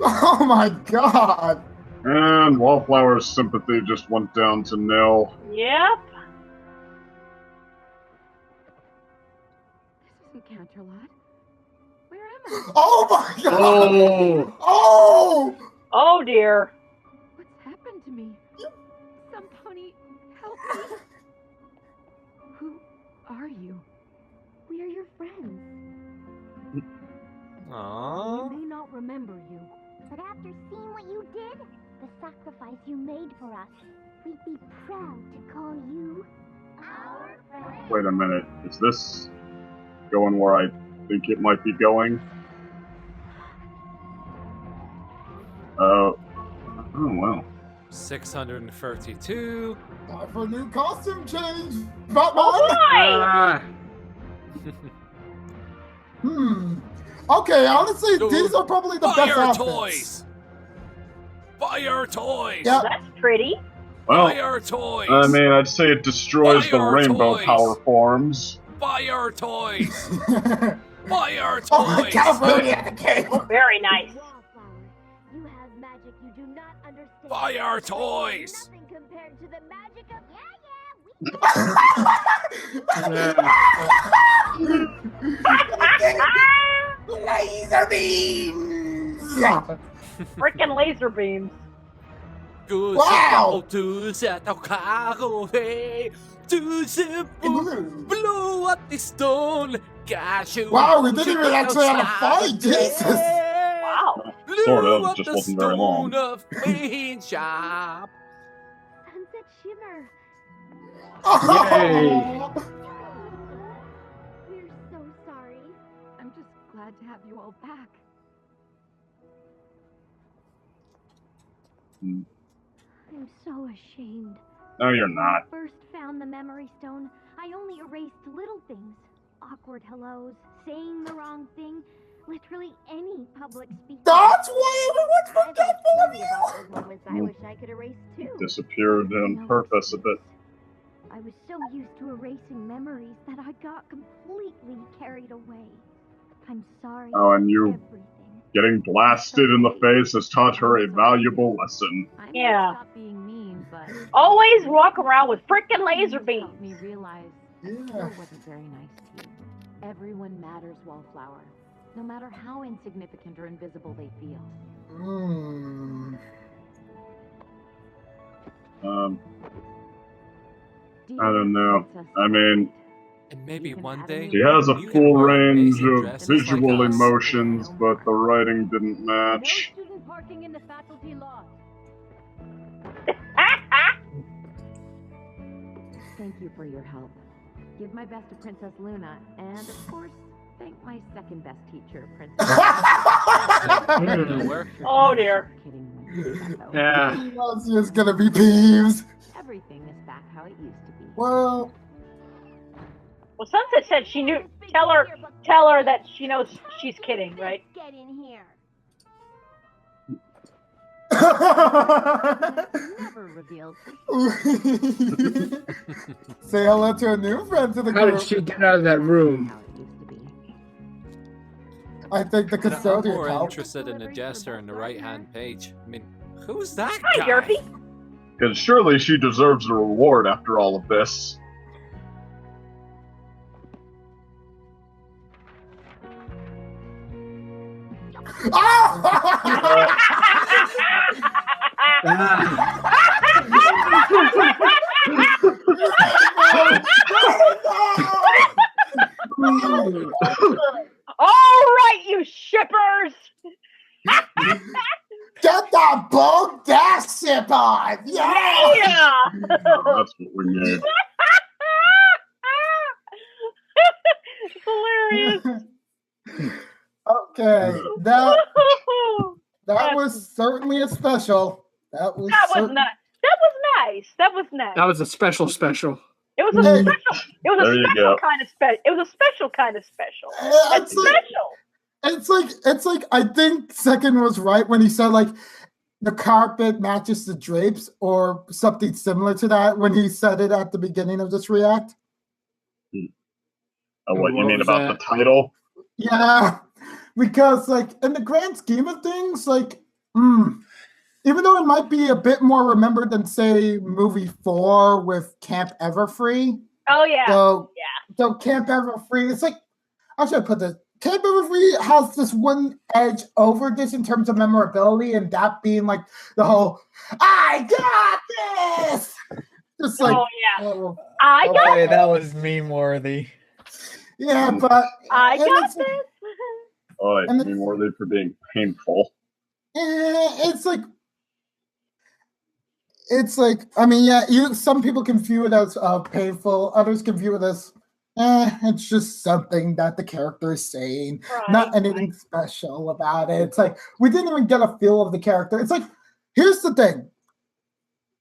Oh my god! And Wallflower's sympathy just went down to nil. Yep. This isn't Canterlot. Where am I? Oh my god! Oh. Oh! Oh dear. What's happened to me? Somebody help me. Who are you? We are your friends. Aww. We may not remember you. But after seeing what you did, the sacrifice you made for us, we'd be proud to call you our friend. Wait a minute, is this going where I think it might be going? Oh well. 632. Time for a new costume change. Oh Batman. boy! Okay, honestly, Dude, these are probably the best Fire outfits. toys! Fire toys! Yeah. That's pretty. Well, Fire toys! I mean, I'd say it destroys the Fire rainbow toys! power forms. Fire toys! Fire toys! Oh my God, Brody had the cake. Oh, very nice. Wallflower, you have magic you do not understand. Fire toys! Nothing compared to the magic of Laser beams. Freaking laser beams. Wow. To set out cargo, hey, to blow up the stone. Wow, we didn't even actually have a fight. Jesus. Wow. Sort of, it just wasn't very long. Sharp. Sunset Shimmer. Yay. We're so sorry. I'm just glad to have you all back. I'm so ashamed. No, you're When not. I first found the memory stone, I only erased little things. Awkward hellos, saying the wrong thing, literally any public speaking. That's why everyone's forgetful of Those you. moments I wish I could erase too. Disappeared on purpose a bit. I was so used to erasing memories that I got completely carried away. I'm sorry. Oh, and you everything. getting blasted in the face has taught her a valuable lesson. I Yeah. Stop being mean, but Always walk around with freaking laser beams. helped me realize Yeah. Joe wasn't very nice to you. Everyone matters, Wallflower, no matter how insignificant or invisible they feel. I don't know. I mean, And maybe one day she has a you can full wear range amazing of dresses like visual us. emotions, but the writing didn't match. No student parking in the faculty lot. Thank you for your help. Give my best to Princess Luna, and of course, thank my second best teacher, Princess. Nowhere. Oh dear. Kidding when though. Yeah. That's just gonna be peeves. Everything is back how it used to be. Well, Well, Sunset said she knew. Tell her that she knows she's kidding, right? Get in here. Never revealed. say hello to a new friend to the How did group. she get out of that room? How it used to be. I think the I'm custodian more helped. interested in the jester on the right-hand page. I mean, who's that Hi, guy? Derpy. Because surely she deserves a reward after all of this. All right, you shippers. Get the bug dash ship on! Yeah! Yeah. That's what we need. It's hilarious. Okay, that was certainly a special. That was That was cer- nice. That was nice. That was nice. That was a special special. It was a Hey. special. It was There a you special go. kind of special. It was a special kind of special. It's like, Special. it's like I think Second was right when he said like the carpet matches the drapes or something similar to that when he said it at the beginning of this react. Oh, what you What mean was about that? the title? Yeah, because like in the grand scheme of things, like even though it might be a bit more remembered than say movie 4 with Camp Everfree. Oh yeah. So Yeah. so Camp Everfree, it's like how should I put this? Camp Everfree has this one edge over this in terms of memorability, and that being like the whole "I got this," just like Oh yeah. oh, I got Okay, this. that was meme worthy. yeah, but I and got it's like- this. Oh, I And mean, worthy for being painful. it's like I mean, yeah, some people can view it as painful, others can view it as it's just something that the character is saying, not anything special about it. It's like we didn't even get a feel of the character. It's like here's the thing.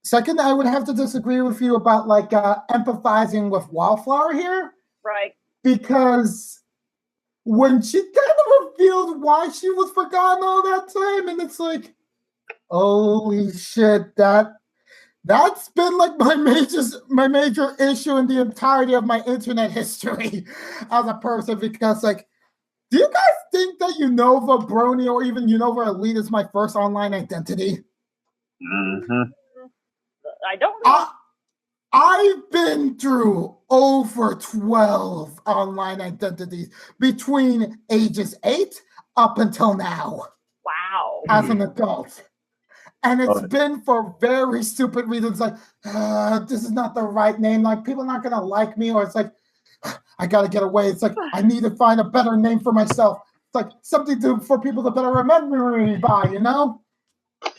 second, I would have to disagree with you about like empathizing with Wildflower here. Right. Because when she kind of revealed why she was forgotten all that time, and it's like, holy shit, that's been like my major issue in the entirety of my internet history as a person. Because like, do you guys think that Unova Brony or even Unova Elite is my first online identity? Mm-hmm. I don't know. I've been through over 12 online identities between ages 8 up until now. Wow. As an adult. And it's been for very stupid reasons, like, this is not the right name. Like, people are not going to like me. Or it's like, I got to get away. It's like, I need to find a better name for myself. It's like something for people to better remember me by, you know?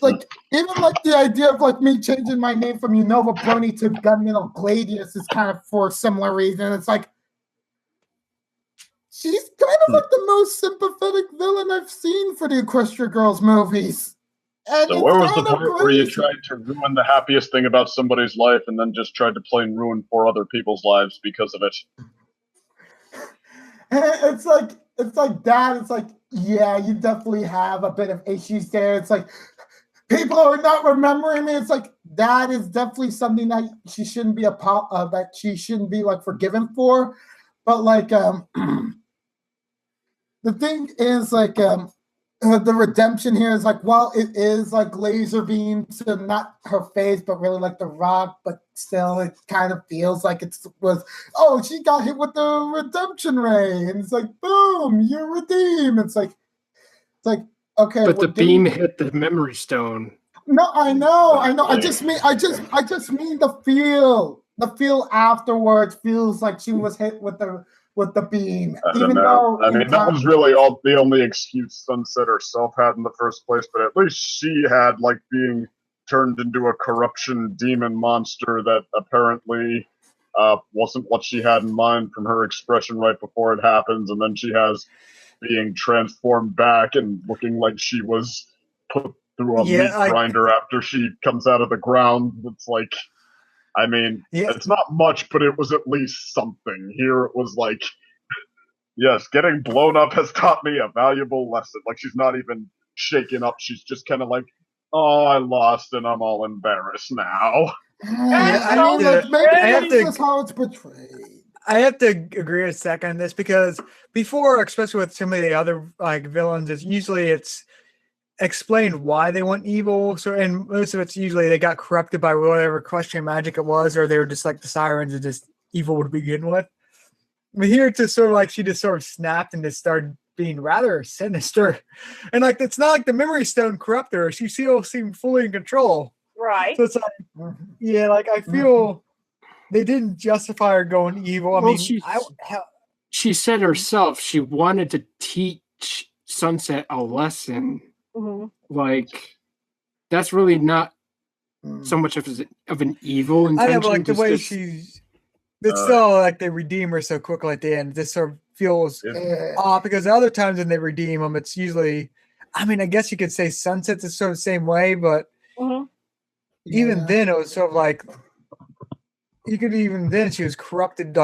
Like, even like the idea of like me changing my name from Unova Brony to Gunmetal Gladius is kind of for a similar reason. It's like, she's kind of like the most sympathetic villain I've seen for the Equestria Girls movies. And so where was the point where you tried to ruin the happiest thing about somebody's life and then just tried to plain ruin 4 other people's lives because of it? It's like that. It's like, yeah, you definitely have a bit of issues there. It's like, people are not remembering me. It's like, that is definitely something that she shouldn't be that she shouldn't be like forgiven for. But like, the thing is like, the redemption here is like, while it is like laser beam to not her face, but really like the rock, but still it kind of feels like she got hit with the redemption ray, and it's like, boom, you're redeemed. It's like okay, but the beam hit the memory stone. No, I know. I just mean the feel. The feel afterwards feels like she was hit with the beam. Even though I mean, that was really the only excuse Sunset herself had in the first place. But at least she had like being turned into a corruption demon monster that apparently wasn't what she had in mind from her expression right before it happens, and then she has being transformed back and looking like she was put through a meat grinder after she comes out of the ground. It's like, I mean, it's not much, but it was at least something. Here it was like, yes, getting blown up has taught me a valuable lesson. Like, she's not even shaken up. She's just kind of like, oh, I lost and I'm all embarrassed now. I have to. That's how it's portrayed. I have to agree a second on this, because before, especially with some of the other like villains, it's explained why they went evil. So, and most of it's usually they got corrupted by whatever question magic it was, or they were just like the sirens are just evil to begin with. But here it's just sort of like she just sort of snapped and just started being rather sinister. And like, it's not like the memory stone corrupted her. She still seemed fully in control. Right. So it's like, yeah, like I feel they didn't justify her going evil. I mean, she said herself she wanted to teach Sunset a lesson. Mm-hmm. Like, that's really not so much of an evil intention. I know, but like the way it's still like they redeem her so quickly at the end. This sort of feels off, because the other times when they redeem them, it's usually, I mean, I guess you could say Sunset's the sort of same way, but even then it was sort of like, even then she was corrupted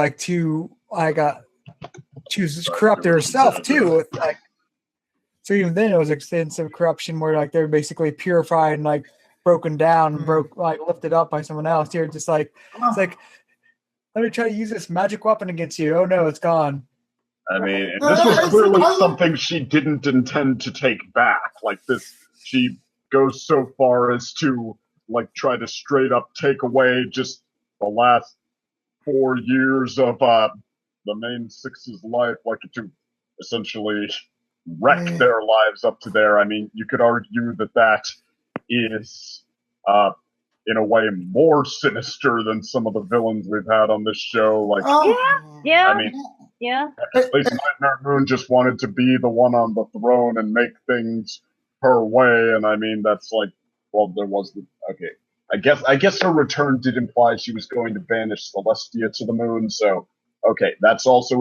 she was corrupted herself too, with like, so even then it was extensive corruption where like they're basically purified and like broken down and lifted up by someone else. You're just like, it's like, let me try to use this magic weapon against you. Oh no, it's gone. I mean, this was clearly something she didn't intend to take back. Like this, she goes so far as to like try to straight up take away just the last 4 years of the main 6's life, like to essentially wreck their lives up to there. I mean, you could argue that is in a way more sinister than some of the villains we've had on this show. Like, I mean, at least Nightmare Moon just wanted to be the one on the throne and make things her way, and I mean, that's like, well, there was I guess her return did imply she was going to banish Celestia to the moon, so okay, that's also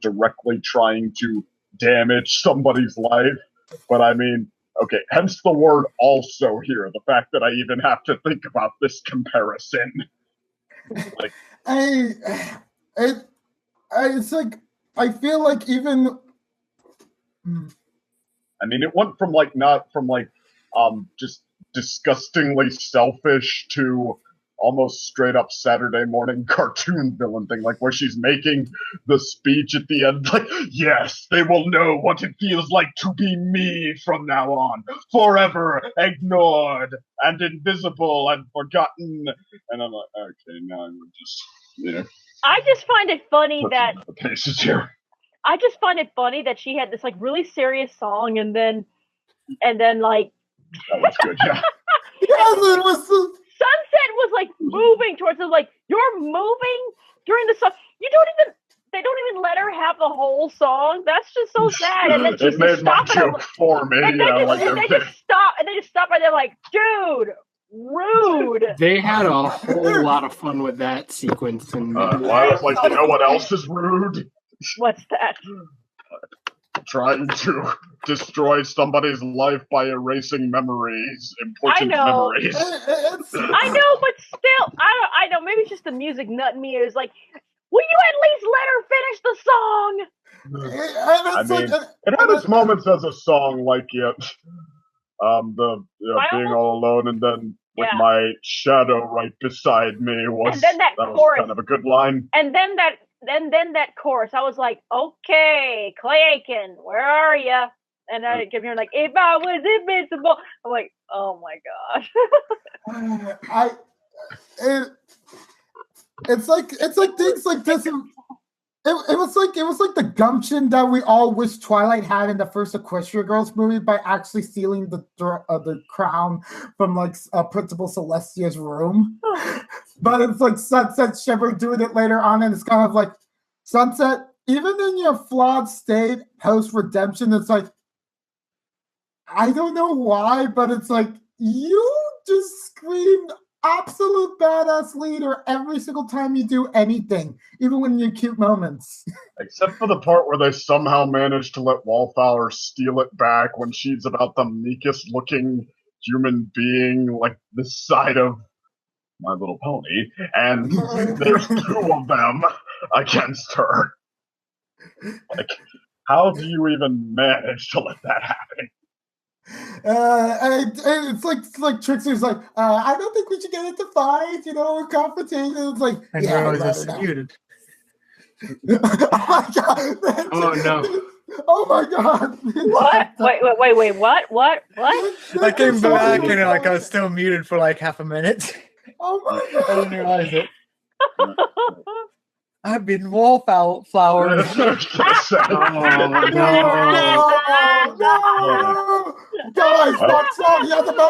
directly trying to damage somebody's life. But I mean, Okay, hence the word also here. The fact that I even have to think about this comparison. Like, it's like, I feel like even. I mean, it went from like just disgustingly selfish to almost straight up Saturday morning cartoon villain thing, like where she's making the speech at the end, like, yes, they will know what it feels like to be me from now on, forever ignored and invisible and forgotten. And I'm like, okay, now I'm just, I just find it funny that the paces here. I just find it funny that she had this like really serious song and then like that was good, yeah. Yes, it was. Sunset was like moving towards it, like you're moving during the song. They don't even let her have the whole song. That's just so sad. And then she's it made my stopping joke for me. And they just stop and they're like, dude, rude. They had a whole lot of fun with that sequence. And well, I was like, you know what else is rude? What's that? Trying to destroy somebody's life by erasing memories, important memories. I know, but still, I know. Maybe it's just the music nut in me. It was like, will you at least let her finish the song? It had its moments as a song, like being all alone, and then with my shadow right beside me was was kind of a good line. And then that chorus, I was like, okay, Clay Aiken, where are you? And I kept hearing like, if I was invincible. I'm like, oh my gosh. It's like things like this. It was like the gumption that we all wish Twilight had in the first Equestria Girls movie by actually stealing the crown from like Principal Celestia's room. But it's like Sunset Shimmer doing it later on, and it's kind of like, Sunset, even in your flawed state post redemption, it's like, I don't know why, but it's like you just screamed absolute badass leader every single time you do anything, even when you're cute moments. Except for the part where they somehow managed to let Wallflower steal it back when she's about the meekest looking human being, like this side of My Little Pony, and there's two of them against her. Like, how do you even manage to let that happen? It's like Trixier's like, I don't think we should get into fight, confrontation. It's like, and it's muted. Oh my god! Oh no! Oh my god! What? Wait! What? I came back and like I was still muted for like half a minute. Oh my god! I didn't realize it. I've been wallflowered. No! Guys,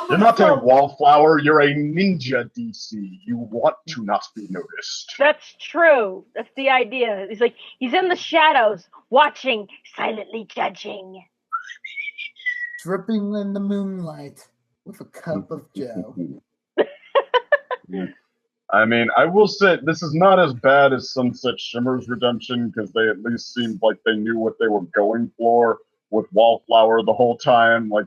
you're not a wallflower, you're a ninja, DC. You want to not be noticed. That's true. That's the idea. He's like, he's in the shadows, watching, silently judging. Dripping in the moonlight with a cup of Joe. I mean, I will say this is not as bad as Sunset Shimmer's redemption, because they at least seemed like they knew what they were going for with Wallflower the whole time. Like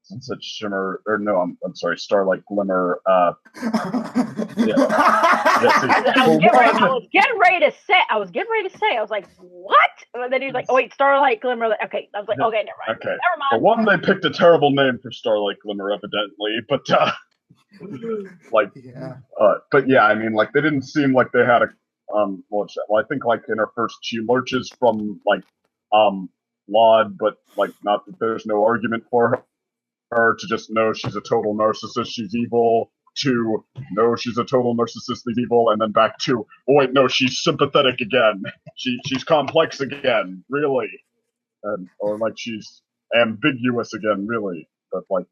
Sunset Shimmer, or no, I'm sorry, Starlight Glimmer. I was getting ready to say. I was like, what? And then he was like, oh wait, Starlight Glimmer. Okay, I was like, okay, never mind. Okay, never mind. For one, they picked a terrible name for Starlight Glimmer, evidently, but but yeah, I mean, like they didn't seem like they had a well, I think like in her first, she lurches from like Laud, but like not that there's no argument for her to just know she's a total narcissist, she's evil, to no, she's a total narcissist, she's evil, and then back to, oh wait, no, she's sympathetic again, she's complex again, really, or like she's ambiguous again, really, but like.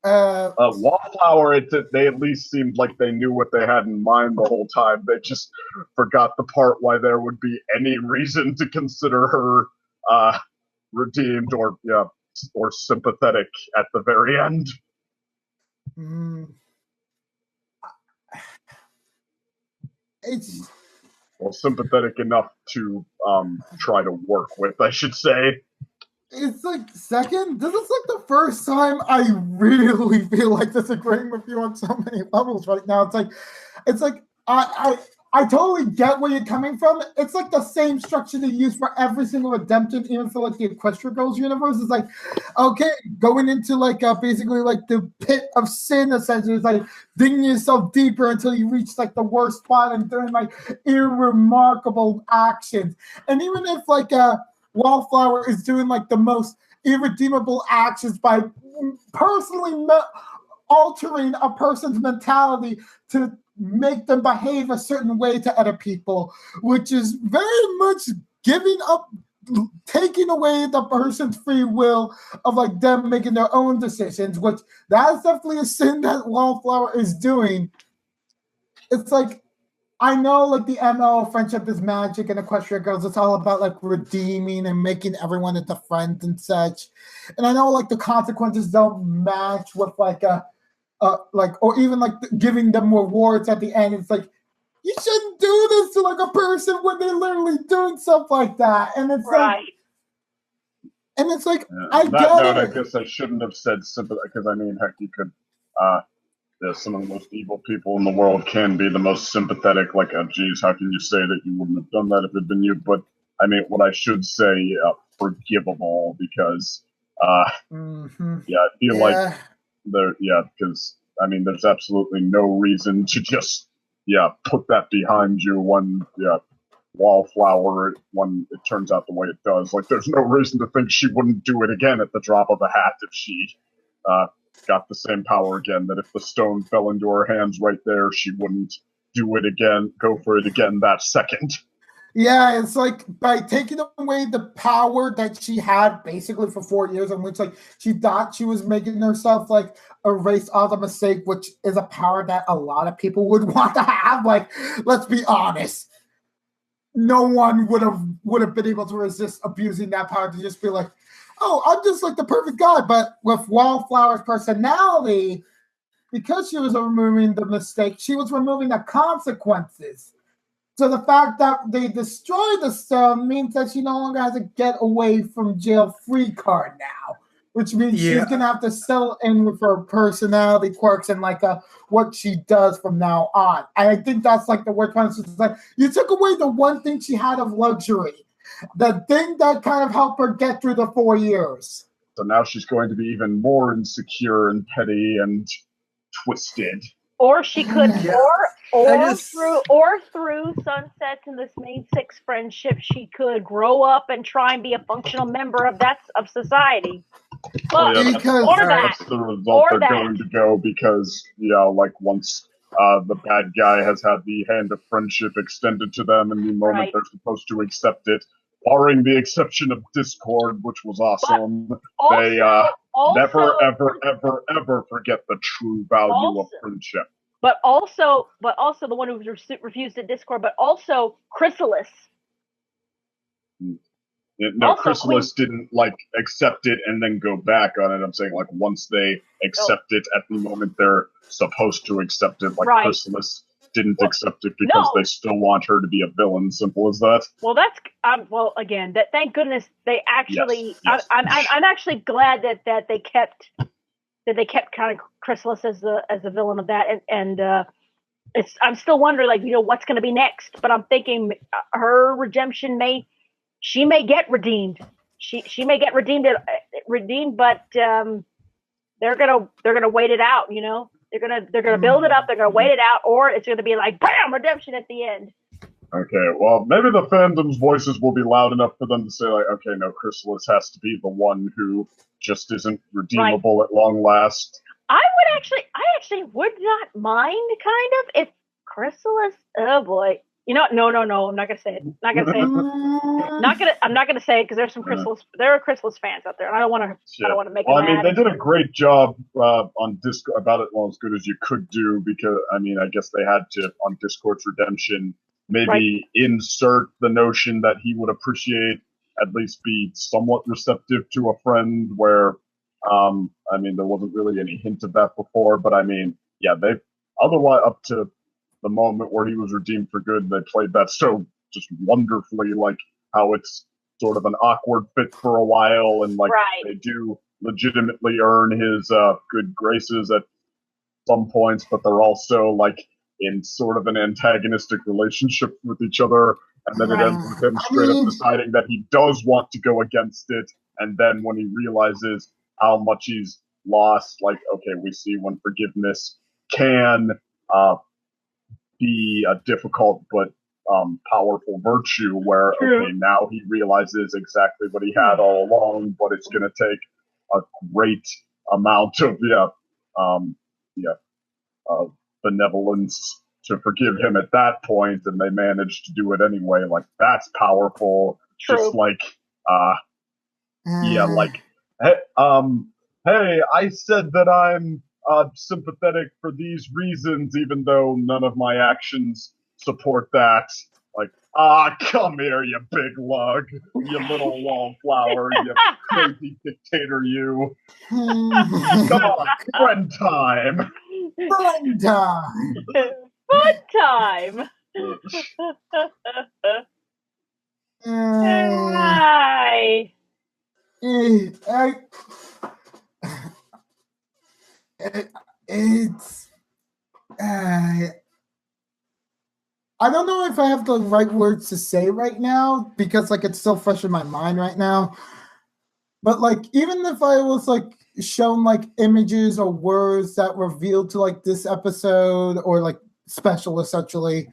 Wallflower, they at least seemed like they knew what they had in mind the whole time. They just forgot the part why there would be any reason to consider her redeemed or sympathetic at the very end. Well, sympathetic enough to try to work with, I should say. it's like second. This is like the first time I really feel like disagreeing with you on so many levels right now. It's like I totally get where you're coming from. It's like the same structure they use for every single redemption, even for like the Equestria Girls universe. It's like, okay, going into like basically like the pit of sin, essentially. It's like digging yourself deeper until you reach like the worst spot and doing like irremarkable actions. And even if like Wallflower is doing like the most irredeemable actions by personally altering a person's mentality to make them behave a certain way to other people, which is very much giving up, taking away the person's free will of like them making their own decisions, which that's definitely a sin that Wallflower is doing. It's like, I know like the MO Friendship is Magic and Equestria Girls, it's all about like redeeming and making everyone into friends and such. And I know like the consequences don't match with like like, or even like giving them rewards at the end. It's like, you shouldn't do this to like a person when they're literally doing stuff like that. And it's Right. like, and it's like, I get note, I it. guess I shouldn't have said sympathetic, because I mean, heck, you could. Some of the most evil people in the world can be the most sympathetic. Like, geez, how can you say that you wouldn't have done that if it had been you? But I mean, what I should say, forgivable, because yeah, I feel like because I mean, there's absolutely no reason to just put that behind you when Wallflower when it turns out the way it does. Like, there's no reason to think she wouldn't do it again at the drop of a hat if she got the same power again. That if the stone fell into her hands right there, she wouldn't do it again, go for it again that second. Yeah, it's like by taking away the power that she had basically for 4 years, in which like she thought she was making herself like erase all the mistake, which is a power that a lot of people would want to have. Like, let's be honest, no one would have been able to resist abusing that power to just be like, oh, I'm just like the perfect guy. But with Wallflower's personality, because she was removing the mistake, she was removing the consequences. So the fact that they destroyed the stone means that she no longer has a get away from jail free card now, which means she's gonna have to settle in with her personality quirks and like what she does from now on. And I think that's like the worst part. It's like you took away the one thing she had of luxury, the thing that kind of helped her get through the 4 years. So now she's going to be even more insecure and petty and twisted. Or she could, through Sunsets and this main six friendship, she could grow up and try and be a functional member of society. But that's the result they're going to go, because like once the bad guy has had the hand of friendship extended to them, and the moment they're supposed to accept it, barring the exception of Discord, which was awesome, they never, ever, ever, ever forget the true value of friendship. But also the one who refused at Discord, but also Chrysalis. No, Chrysalis didn't like accept it and then go back on it. I'm saying like once they accept it at the moment they're supposed to accept it, like Chrysalis didn't accept it because they still want her to be a villain. Simple as that. Well, that's again. That thank goodness they actually. Yes. I'm actually glad that they kept kind of Chrysalis as the villain of that, and I'm still wondering like what's going to be next. But I'm thinking her redemption may get redeemed. She may get redeemed, but they're gonna wait it out. They're gonna build it up. They're gonna wait it out, or it's gonna be like bam, redemption at the end. Okay, well, maybe the fandom's voices will be loud enough for them to say like, okay, no, Chrysalis has to be the one who just isn't redeemable at long last. I actually would not mind kind of if Chrysalis. Oh boy. No, I'm not gonna say it. I'm not gonna say it because there's some Chrysalis. There are Chrysalis fans out there, and I don't want to make. Well, I mean, they did a great job on Discord about it. Well, as good as you could do, because I mean, I guess they had to on Discord's redemption maybe insert the notion that he would appreciate, at least be somewhat receptive to a friend. Where, I mean, there wasn't really any hint of that before, but I mean, yeah, they otherwise up to the moment where he was redeemed for good, they played that so just wonderfully, like how it's sort of an awkward fit for a while, and like Right. they do legitimately earn his good graces at some points, but they're also like in sort of an antagonistic relationship with each other, and then it ends with him straight up deciding that he does want to go against it, and then when he realizes how much he's lost, like, okay, we see when forgiveness can be a difficult but powerful virtue, where, okay, now he realizes exactly what he had all along, but it's going to take a great amount of benevolence to forgive him at that point, and they manage to do it anyway. Like, that's powerful. True. Just like, like, hey, I said that I'm sympathetic for these reasons, even though none of my actions support that. Like, come here, you big lug, you little wallflower, you crazy dictator, you. Come on, friend time. Fun time. Fun time. Hi. I don't know if I have the right words to say right now, because like it's still fresh in my mind right now. But like, even if I was like shown like images or words that revealed to like this episode or like special, essentially,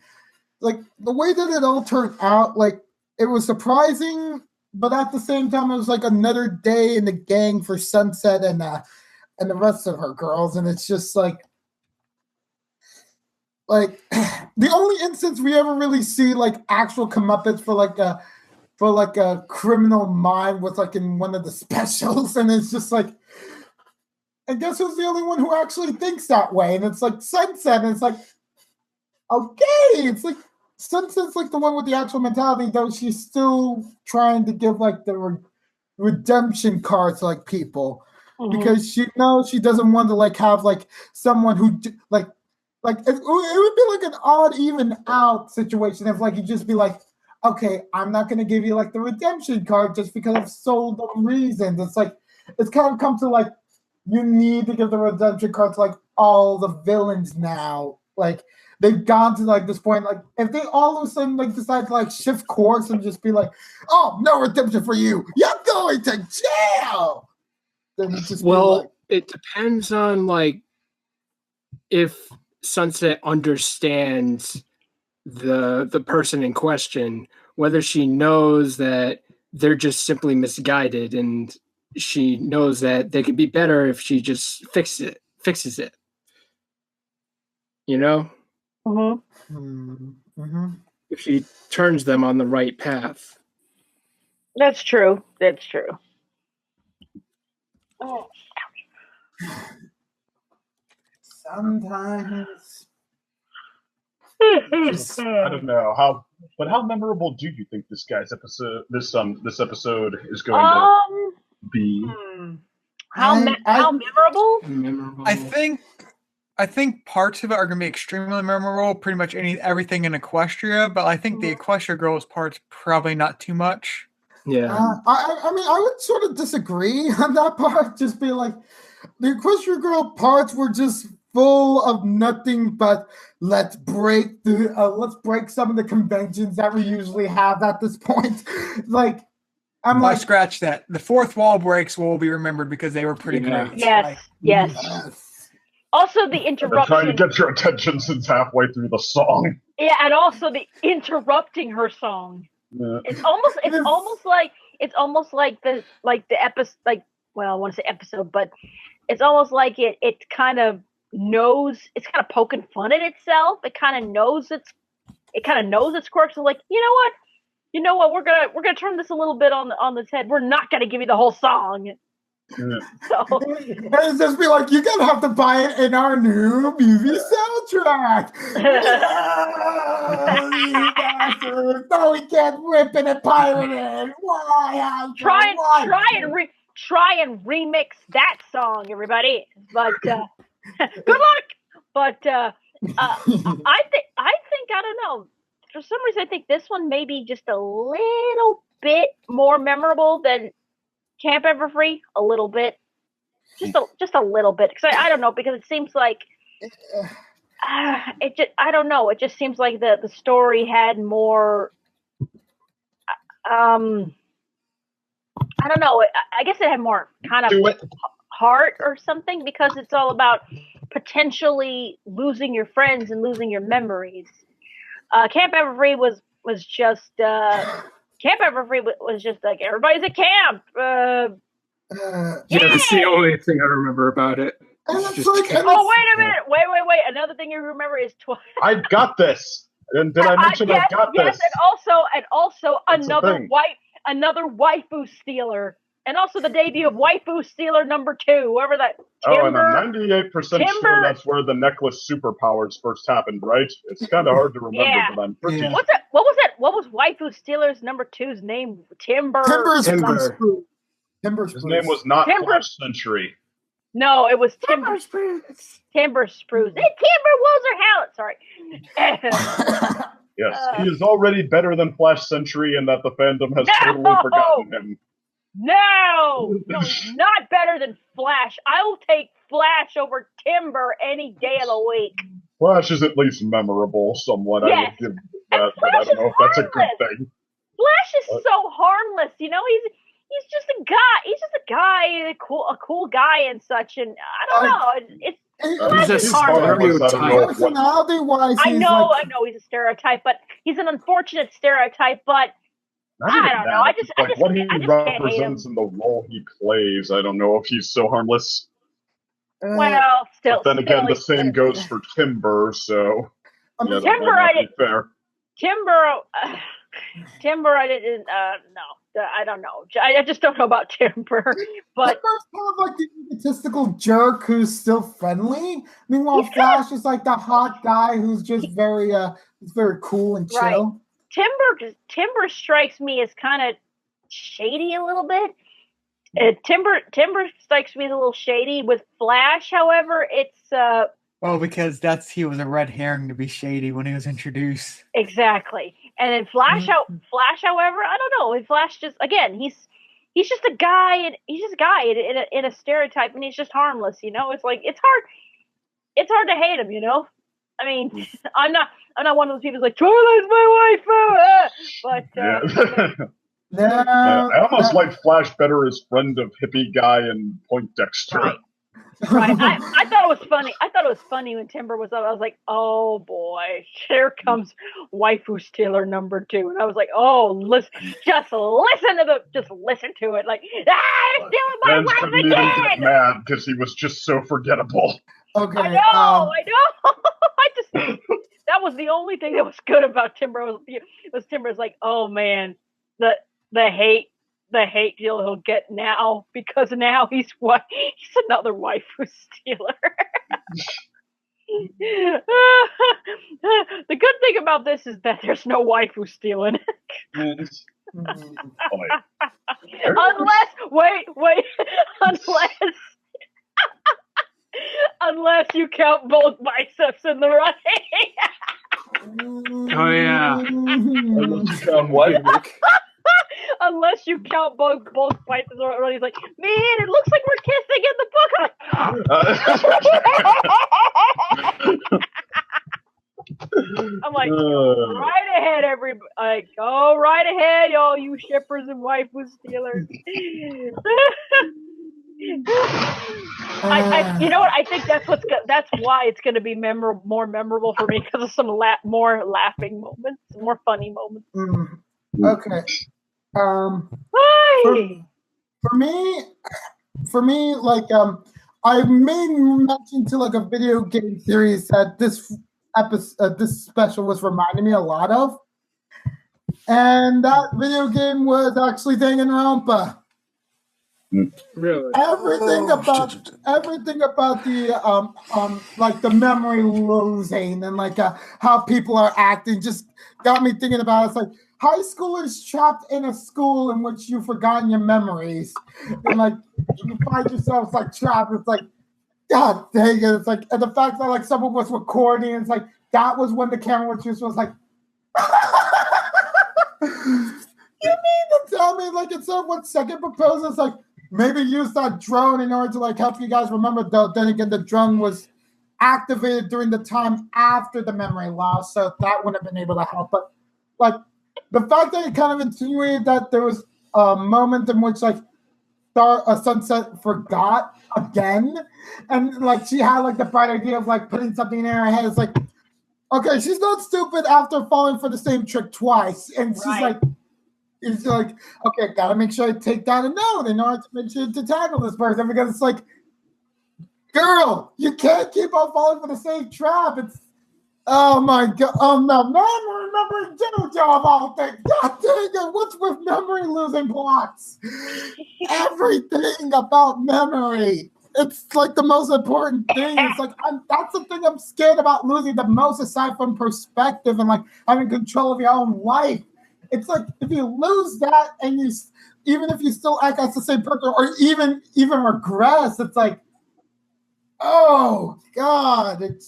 like the way that it all turned out, like it was surprising, but at the same time it was like another day in the gang for Sunset and the rest of her girls, and it's just like the only instance we ever really see like actual comeuppance for like a criminal mind was like in one of the specials, and it's just like, I guess who's the only one who actually thinks that way? And it's like Sunset, and it's like, okay, it's like Sunset's like the one with the actual mentality, though she's still trying to give like the redemption cards to like people, because she knows she doesn't want to like have like someone who like it would be like an odd even out situation if like you just be like, okay, I'm not going to give you like the redemption card just because of sold reasons. It's like, it's kind of come to like, you need to give the redemption card to like all the villains now. Like, they've gone to like this point. Like, if they all of a sudden like decide to like shift course and just be like, oh, no redemption for you, you're going to jail. Then it's just it depends on like if Sunset understands the person in question, whether she knows that they're just simply misguided, and she knows that they could be better if she just fixes it. You know? If she turns them on the right path. That's true. That's true. Oh. Sometimes. I don't know how memorable do you think this episode is going to be? How memorable? I think parts of it are going to be extremely memorable. Pretty much everything in Equestria, but I think the Equestria Girls part's probably not too much. Yeah. I mean, I would sort of disagree on that part. Just be like, the Equestria Girl parts were just full of nothing but let's break some of the conventions that we usually have at this point. Like, I scratch that. The fourth wall breaks will be remembered because they were pretty great. Yes, yes. Also, the interruption. I'm trying to get your attention since halfway through the song. Yeah, and also the interrupting her song. Yeah. It's almost like the episode. Like, well, I want to say episode, but it's almost like it kind of knows, it's kind of poking fun at itself. It kind of knows its quirks. So like, you know what, we're gonna turn this a little bit on its head. We're not gonna give you the whole song. Yeah. So it's just be like, you're gonna have to buy it in our new movie soundtrack. No, we can't rip it and pirate it. Why? Try and remix that song, everybody. But good luck. But I think I don't know. for some reason, I think this one may be just a little bit more memorable than Camp Everfree. A little bit, just a little bit. Because I don't know, because it seems like I don't know. It just seems like the story had more. I don't know. I guess it had more kind of heart or something, because it's all about potentially losing your friends and losing your memories. Camp Everfree was just Camp Everfree was just like everybody's at camp. Yeah, that's the only thing I remember about it. And It's it's just like, camp. and Oh, wait a minute! Wait! Another thing you remember is I got this. And did I mention I got yes, this? and also That's a thing. another waifu stealer, and also the debut of waifu stealer number 2, whoever that. Oh, and Timber, I'm 98% sure that's where the necklace superpowers first happened, right? It's kind of hard to remember, Yeah. but I'm pretty Yeah. sure. What was that? What was waifu stealer's number 2's name? Timber. Timber. Timber His name was not Timber. Flash Century. No, it was Timber Spruce. Timber Spruce. Hey, Timber Wilser Howlett. Sorry. Yes, he is already better than Flash Century, and that the fandom has totally forgotten him. No, not better than Flash. I will take Flash over Timber any day of the week. Flash is at least memorable somewhat. Yes. I would give that, but I don't know if that's a good thing. Flash is so harmless, you know. He's just a guy. He's just a guy, a cool guy and such. And I don't know. It's Flash is harmless. Personality-wise, I know he's a stereotype, but he's an unfortunate stereotype. But I don't know. I just what he can't hate him. represents in the role he plays. I don't know if he's so harmless. Well, still. But then again, the same goes for Timber. So yeah, Timber, that might not be fair. Timber, I didn't. No, I don't know. I just don't know about Timber. But Timber's kind of like the egotistical jerk who's still friendly. Meanwhile, Flash is like the hot guy who's just very cool and chill. Right. Timber strikes me as kind of shady a little bit. Timber strikes me as a little shady. With Flash, however, it's Well, because he was a red herring to be shady when he was introduced. exactly. And then Flash, however, I don't know. Flash just again, he's just a guy, and he's just a guy in a stereotype, and he's just harmless. You know, it's like it's hard to hate him. You know, I mean, I'm not one of those people who's like Twilight my wife, but I almost like Flash better as friend of hippie guy and Poindexter. Right. Right. I thought it was funny. I thought it was funny when Timber was up. I was like, oh boy, here comes waifu stealer number 2. And I was like, oh, just listen to it. Like, I'm stealing my wife Didn't even get again. mad because he was just so forgettable. Okay. I know. That was the only thing that was good about Timber. Was Timber's like, oh man, the hate deal he'll get now, because now he's another waifu stealer. The good thing about this is that there's no waifu stealing. Unless you count both biceps in the running. Oh yeah. Unless you count what? Unless you count both biceps in the running. He's like, man, it looks like we're kissing in the book. I'm like, go right ahead, everybody. Like, go right ahead, all you shippers and waifu stealers. You know what? I think that's why it's going to be more memorable for me, because of some more laughing moments, more funny moments. Okay. For me, like I made mention to like a video game series that this special was reminding me a lot of, and that video game was actually Danganronpa. Really? Everything about the like the memory losing and like how people are acting just got me thinking about it. It's like high schoolers trapped in a school in which you've forgotten your memories, and like you find yourself like trapped. It's like, God dang it! It's like, and the fact that like someone was recording, it's like that was when the camera was like, You mean to tell me, like, instead of what second proposes, like, maybe use that drone in order to, like, help you guys remember, though, then again, the drone was activated during the time after the memory loss, so that wouldn't have been able to help. But, like, the fact that it kind of insinuated that there was a moment in which, like, Sunset forgot again, and, like, she had, like, the bright idea of, like, putting something in her head. It's like, okay, she's not stupid after falling for the same trick twice, and she's like, it's like, okay, gotta make sure I take down a note in order to make sure to tackle this person, because it's like, girl, you can't keep on falling for the same trap. It's, oh my god, oh no, memory JoJo of all things. God dang it, what's with memory losing plots? Everything about memory. It's like the most important thing. It's like, that's the thing I'm scared about losing the most, aside from perspective and like having control of your own life. It's like, if you lose that, and you, even if you still act as the same person, or even regress, it's like, oh god, it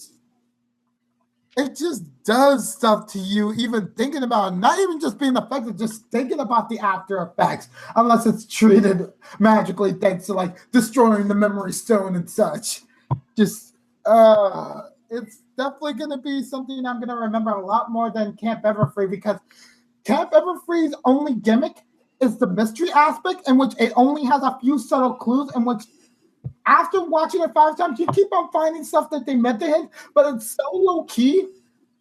just does stuff to you, even thinking about it. Not even just being affected, just thinking about the after effects, unless it's treated magically thanks to like destroying the memory stone and such. Just it's definitely going to be something I'm going to remember a lot more than Camp Everfree, because Camp Everfree's only gimmick is the mystery aspect, in which it only has a few subtle clues, in which after watching it 5 times, you keep on finding stuff that they meant to hint, but it's so low key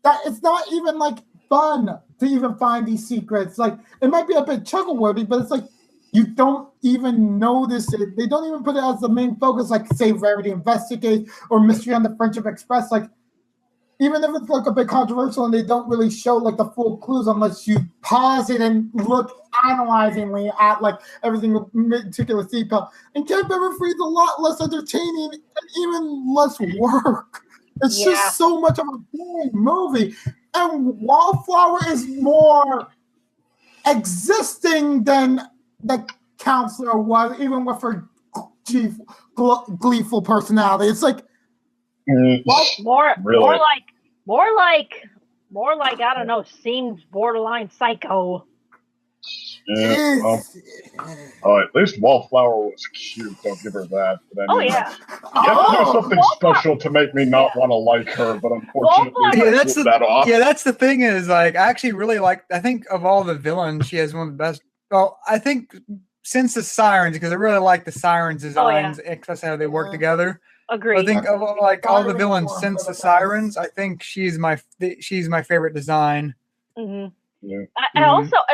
that it's not even like fun to even find these secrets. Like, it might be a bit chuckle worthy, but it's like you don't even notice it. They don't even put it as the main focus, like say Rarity Investigate or Mystery on the Friendship Express. Like, even if it's like a bit controversial and they don't really show like the full clues unless you pause it and look analyzingly at like everything with meticulous detail. And Camp Everfree is a lot less entertaining and even less work. It's just so much of a boring movie. And Wallflower is more existing than the counselor was, even with her gleeful personality. It's like, more Really? like I don't know, seems borderline psycho. Yeah, well, at least Wallflower was cute. Don't give her that. But I mean, you have to do something special to make me not want to like her. But unfortunately, that's the thing is, like, I actually really like. I think of all the villains, she has one of the best. Well, I think since the Sirens, because I really like the Sirens designs, especially how they work together. Agreed. I think of like all the villains since the Sirens, I think she's my favorite design. Mm-hmm. Yeah. And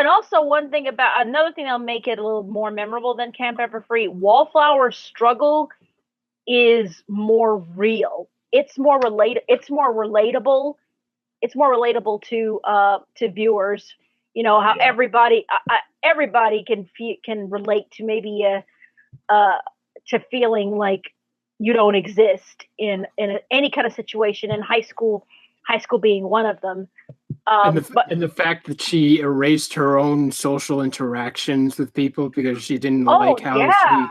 also one thing about another thing that'll make it a little more memorable than Camp Everfree, Wallflower's struggle is more real. It's more relatable. It's more relatable to viewers. You know how everybody can relate to maybe to feeling like you don't exist in any kind of situation, in high school being one of them. And the fact that she erased her own social interactions with people because she didn't like how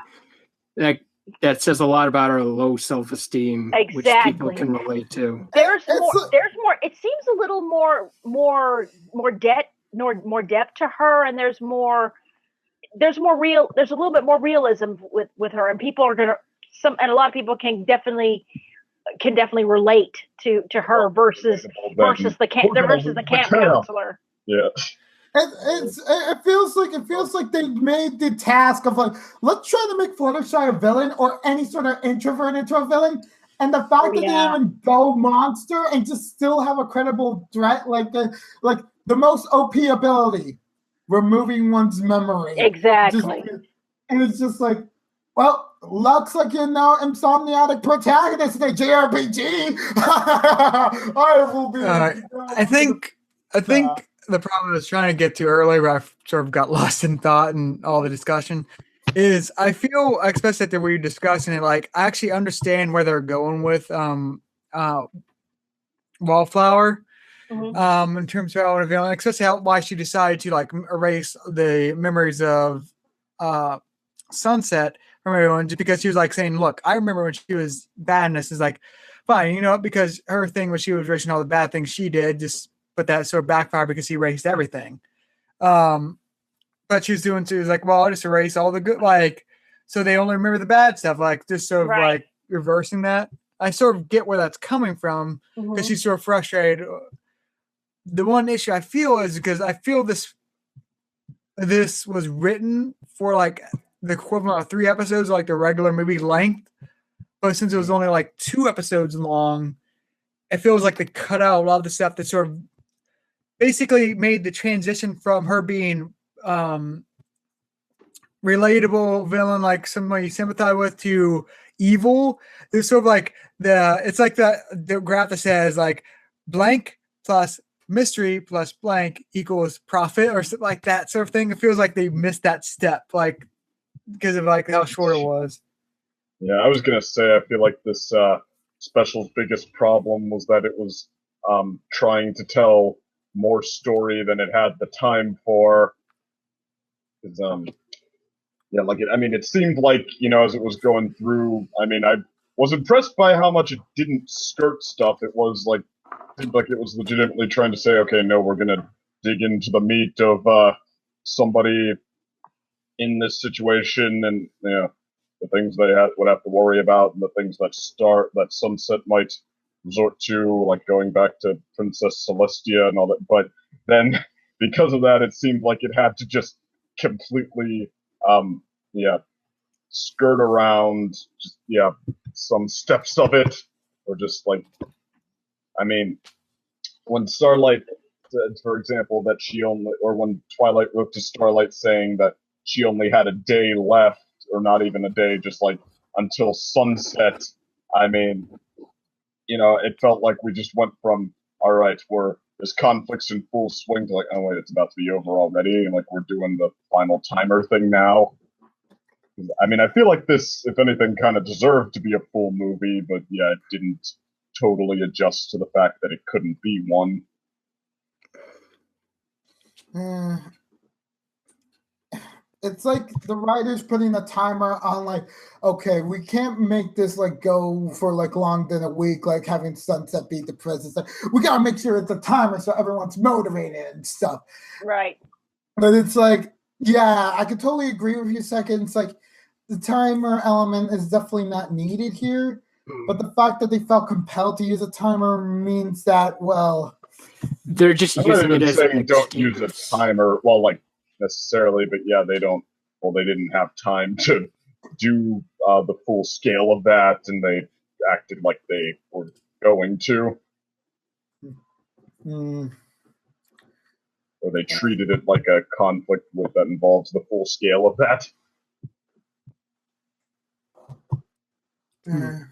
that says a lot about her low self-esteem, which people can relate to. There's more. It seems a little more depth to her, and there's a little bit more realism with her, and people are gonna and a lot of people can definitely relate to her versus the camp counselor. Yeah. It feels like they made the task of like, let's try to make Fluttershy a villain or any sort of introvert into a villain, and the fact that they even go monster and just still have a credible threat, like the most OP ability, removing one's memory. Exactly. And it's just like, well, looks like you're now insomniatic protagonist in a JRPG. I will be. I think the problem I was trying to get to earlier, where I sort of got lost in thought and all the discussion, is I feel, especially after we were discussing it, like I actually understand where they're going with Wallflower. Mm-hmm. In terms of how a villain, especially why she decided to like erase the memories of Sunset from everyone, just because she was like saying, look, I remember when she was badness, is like, fine, you know, because her thing was she was erasing all the bad things she did, just but that sort of backfired because he erased everything. But she was doing too, is like, well, I'll just erase all the good, like, so they only remember the bad stuff, like just sort of like reversing that. I sort of get where that's coming from because she's sort of frustrated. The one issue I feel is because I feel this was written for like the equivalent of 3 episodes, like the regular movie length. But since it was only like 2 episodes long, it feels like they cut out a lot of the stuff that sort of basically made the transition from her being relatable villain, like somebody you sympathize with, to evil. There's sort of like it's like the graph that says like blank plus mystery plus blank equals profit or something like that sort of thing. It feels like they missed that step, like because of like how short it was. Yeah, I was gonna say I feel like this special's biggest problem was that it was trying to tell more story than it had the time for. Yeah, like it seemed like, as it was going through, I was impressed by how much it didn't skirt stuff. It was like, seemed like it was legitimately trying to say, okay, no, we're gonna dig into the meat of somebody in this situation, and the things they would have to worry about, and the things that Sunset might resort to, like going back to Princess Celestia and all that. But then, because of that, it seemed like it had to just completely skirt around some steps of it, or just like, when Starlight said, for example, that when Twilight wrote to Starlight saying that she only had a day left, or not even a day, just like until sunset, it felt like we just went from, all right, this conflict's in full swing, to like, oh wait, it's about to be over already, and like we're doing the final timer thing now. I feel like this, if anything, kind of deserved to be a full movie, but yeah, it didn't totally adjust to the fact that it couldn't be one. It's like the writers putting a timer on, like, okay, we can't make this like go for like longer than a week, like having Sunset beat the Princess. Like, we gotta make sure it's a timer so everyone's motivated and stuff. Right. But it's like, yeah, I could totally agree with you. Second, it's like the timer element is definitely not needed here. But the fact that they felt compelled to use a timer means that, well, they're just using it as an don't use a timer. Well, like necessarily, but yeah, they don't. Well, they didn't have time to do the full scale of that, and they acted like they were going to. Or they treated it like a conflict that involves the full scale of that. I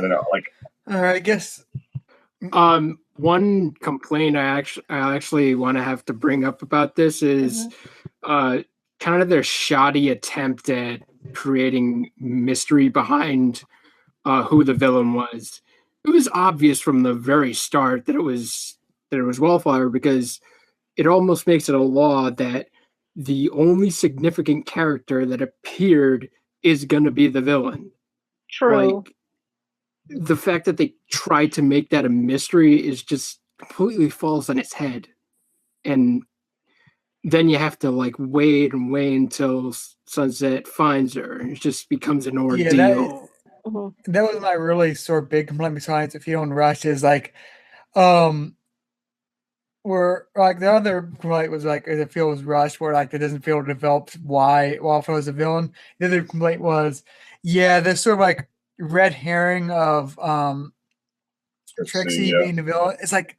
don't know. Like, I guess. One complaint I actually want to have to bring up about this is kind of their shoddy attempt at creating mystery behind who the villain was. It was obvious from the very start that it was Wallflower, because it almost makes it a law that the only significant character that appeared is going to be the villain. True. Like, the fact that they tried to make that a mystery is just completely falls on its head. And then you have to like wait until Sunset finds her, and it just becomes an ordeal. Yeah, that was my really sort of big complaint besides if you don't rush is like, where like the other complaint was like it feels rushed, where like it doesn't feel developed why Wallflower is a villain. The other complaint was, there's sort of like red herring of Trixie being the villain. It's like,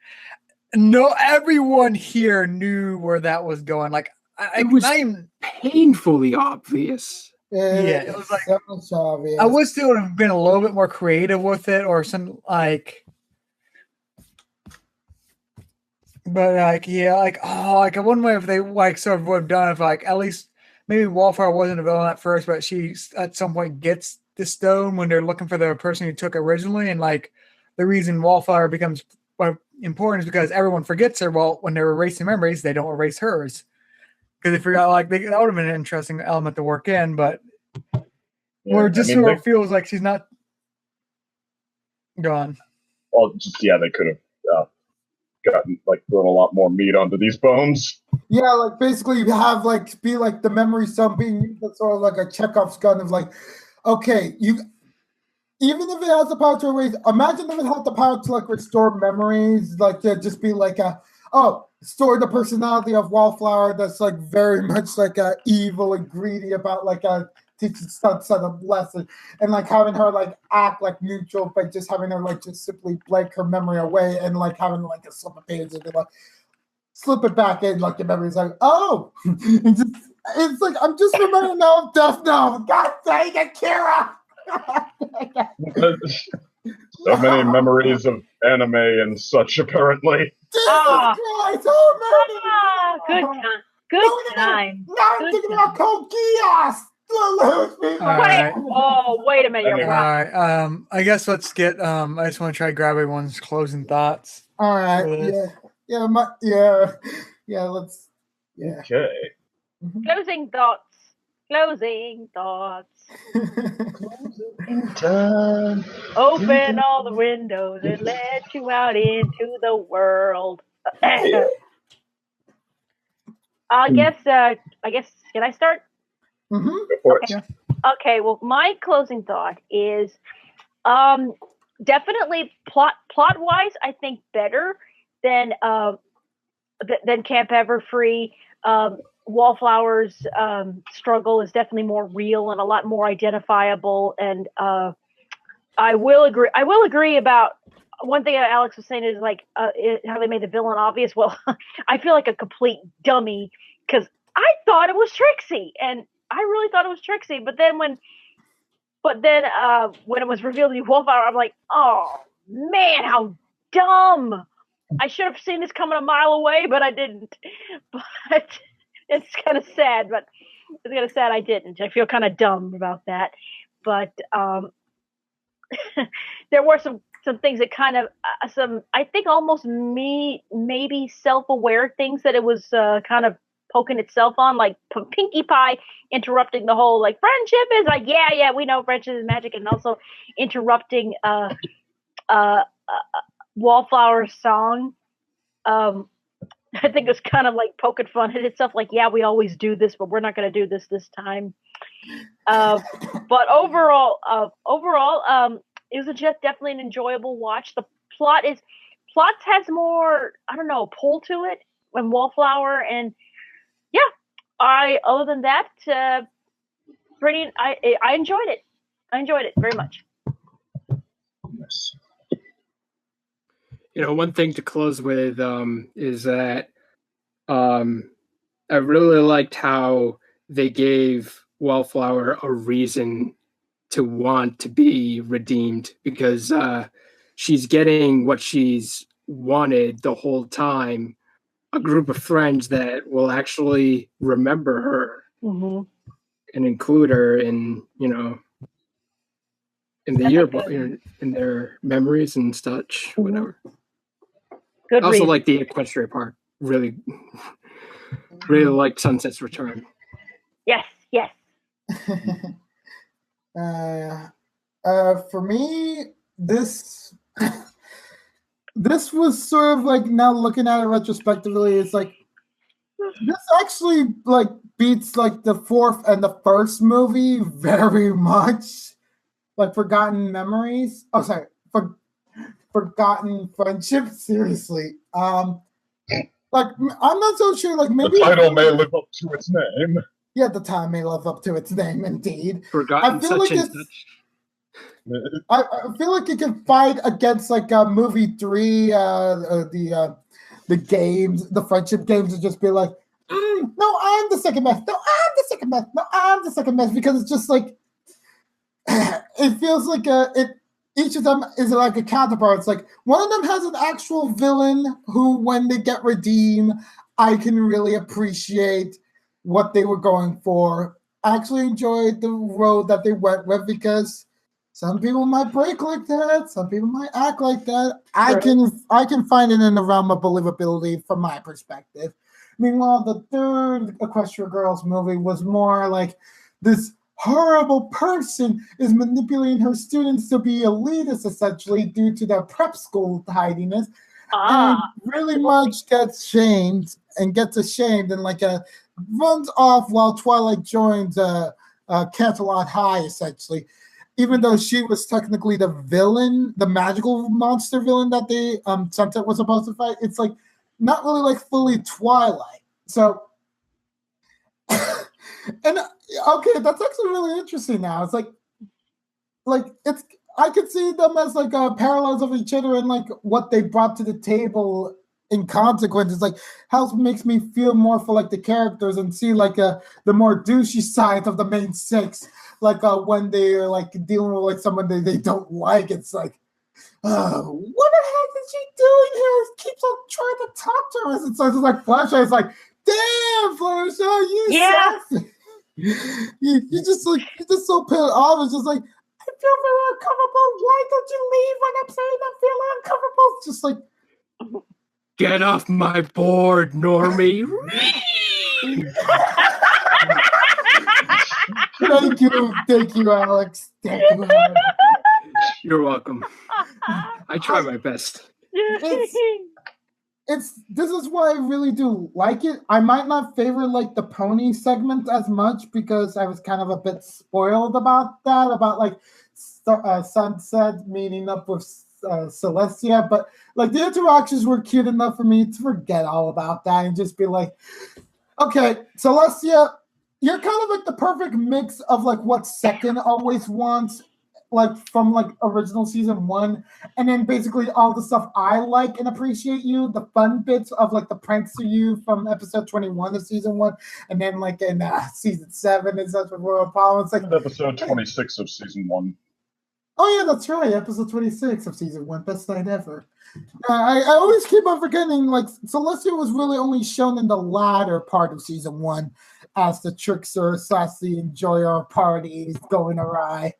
no, everyone here knew where that was going. Like, it was painfully obvious. It was like, obvious. I wish they would have been a little bit more creative with it, or some like. But like, I wonder if they like sort of would have done if like at least maybe Wallflower wasn't a villain at first, but she at some point gets the stone when they're looking for the person who took it originally, and like the reason Wallflower becomes important is because everyone forgets her. Well, when they're erasing memories, they don't erase hers because they forgot. Like that would have been an interesting element to work in, but where it just sort of feels like she's not gone. Well, just they could have gotten like thrown a lot more meat onto these bones. Yeah, like basically you have like be like the memory stone being sort of like a Chekhov's gun of like, okay, you even if it has the power to erase, imagine if it had the power to like restore memories, like to just be like store the personality of Wallflower that's like very much like evil and greedy about like teaching son a lesson, and like having her like act like neutral, but just having her like just simply blank her memory away and like having like a slip of page and be like slip it back in, like the memory's like, oh, it's like I'm just remembering now of Death now. God dang it, Kira! So many memories of anime and such, apparently. Jesus Christ! Oh man! Good time. Now I'm thinking about Code Geass. Wait a minute. You're All right. I guess let's get. I just want to try to grab everyone's closing thoughts. All right. Let's. Yeah. Okay. Closing thoughts. Closing thoughts. Open all the windows and let you out into the world. I guess. Can I start? Mm-hmm. Okay. Well, my closing thought is, definitely plot wise, I think better than Camp Everfree. Wallflower's struggle is definitely more real and a lot more identifiable. And I will agree about one thing that Alex was saying is like how they made the villain obvious. Well, I feel like a complete dummy because I thought it was Trixie, and I really thought it was Trixie. But then when it was revealed to be Wallflower, I'm like, oh man, how dumb! I should have seen this coming a mile away, but I didn't. But it's kind of sad. But it's kind of sad I didn't. I feel kind of dumb about that. But there were some things that kind of I think almost maybe self-aware things that it was kind of poking itself on, like Pinkie Pie interrupting the whole like friendship is like yeah we know friendship is magic, and also interrupting Wallflower's song. I think it's kind of like poking fun at itself, like yeah we always do this, but we're not going to do this time. But overall, it was just definitely an enjoyable watch. The plot has more, I don't know, pull to it when Wallflower, and other than that, I enjoyed it. I enjoyed it very much. Yes. One thing to close with is that I really liked how they gave Wallflower a reason to want to be redeemed, because she's getting what she's wanted the whole time, a group of friends that will actually remember her and include her in the yearbook, in their memories and such, whatever. Good I also reason. like the Equestria part. Really liked Sunset's return. Yes. For me, this was sort of like, now looking at it retrospectively, it's like this actually like beats like the fourth and the first movie very much. Like Forgotten Memories. Oh, sorry, Forgotten Friendship. Seriously, like I'm not so sure. Like maybe the title may live up to its name. Yeah, the title may live up to its name, indeed. Forgotten I feel such like and it's. such. I feel like it can fight against like movie 3, the games, the friendship games, to just be like, no, I'm the second best. No, I'm the second best. No, I'm the second best, because it's just like it feels like each of them is like a counterpart. It's like one of them has an actual villain who, when they get redeemed, I can really appreciate what they were going for. I actually enjoyed the road that they went with, because some people might break like that, some people might act like that. I can find it in the realm of believability from my perspective. Meanwhile, the third Equestria Girls movie was more like this horrible person is manipulating her students to be elitists, essentially, due to their prep school tidiness. and really much gets shamed and gets ashamed and runs off while Twilight joins Canterlot High, essentially. Even though she was technically the villain, the magical monster villain that they Sunset was supposed to fight, it's not really fully Twilight. So, and okay, that's actually really interesting. Now it's it's I could see them as parallels of each other and what they brought to the table in consequences. How it makes me feel more for the characters and see the more douchey side of the main six. When they're dealing with someone they don't like, it's what the heck is she doing here? Keeps on trying to talk to us. It's Fluttershy. It's damn, Fluttershy, you suck. You just you're just so pissed off. It's just I feel very uncomfortable. Why don't you leave when I'm saying I feel uncomfortable? It's just get off my board, Normie. Thank you, Alex. Thank you, Alex. You're welcome. I try my best. This is why I really do like it. I might not favor the pony segment as much because I was kind of a bit spoiled about that, about Sunset meeting up with Celestia, but the interactions were cute enough for me to forget all about that and just be okay, Celestia, you're kind of the perfect mix of what Second always wants, from original season 1, and then basically all the stuff I like and appreciate you, the fun bits of the pranks to you from episode 21 of season 1, and then in season 7 and such with Royal Apollo. It's episode 26 of season 1. Oh yeah, that's right, episode 26 of season 1, best night ever. I always keep on forgetting Celestia was really only shown in the latter part of season 1 as the trickster, sassy enjoyer parties going awry.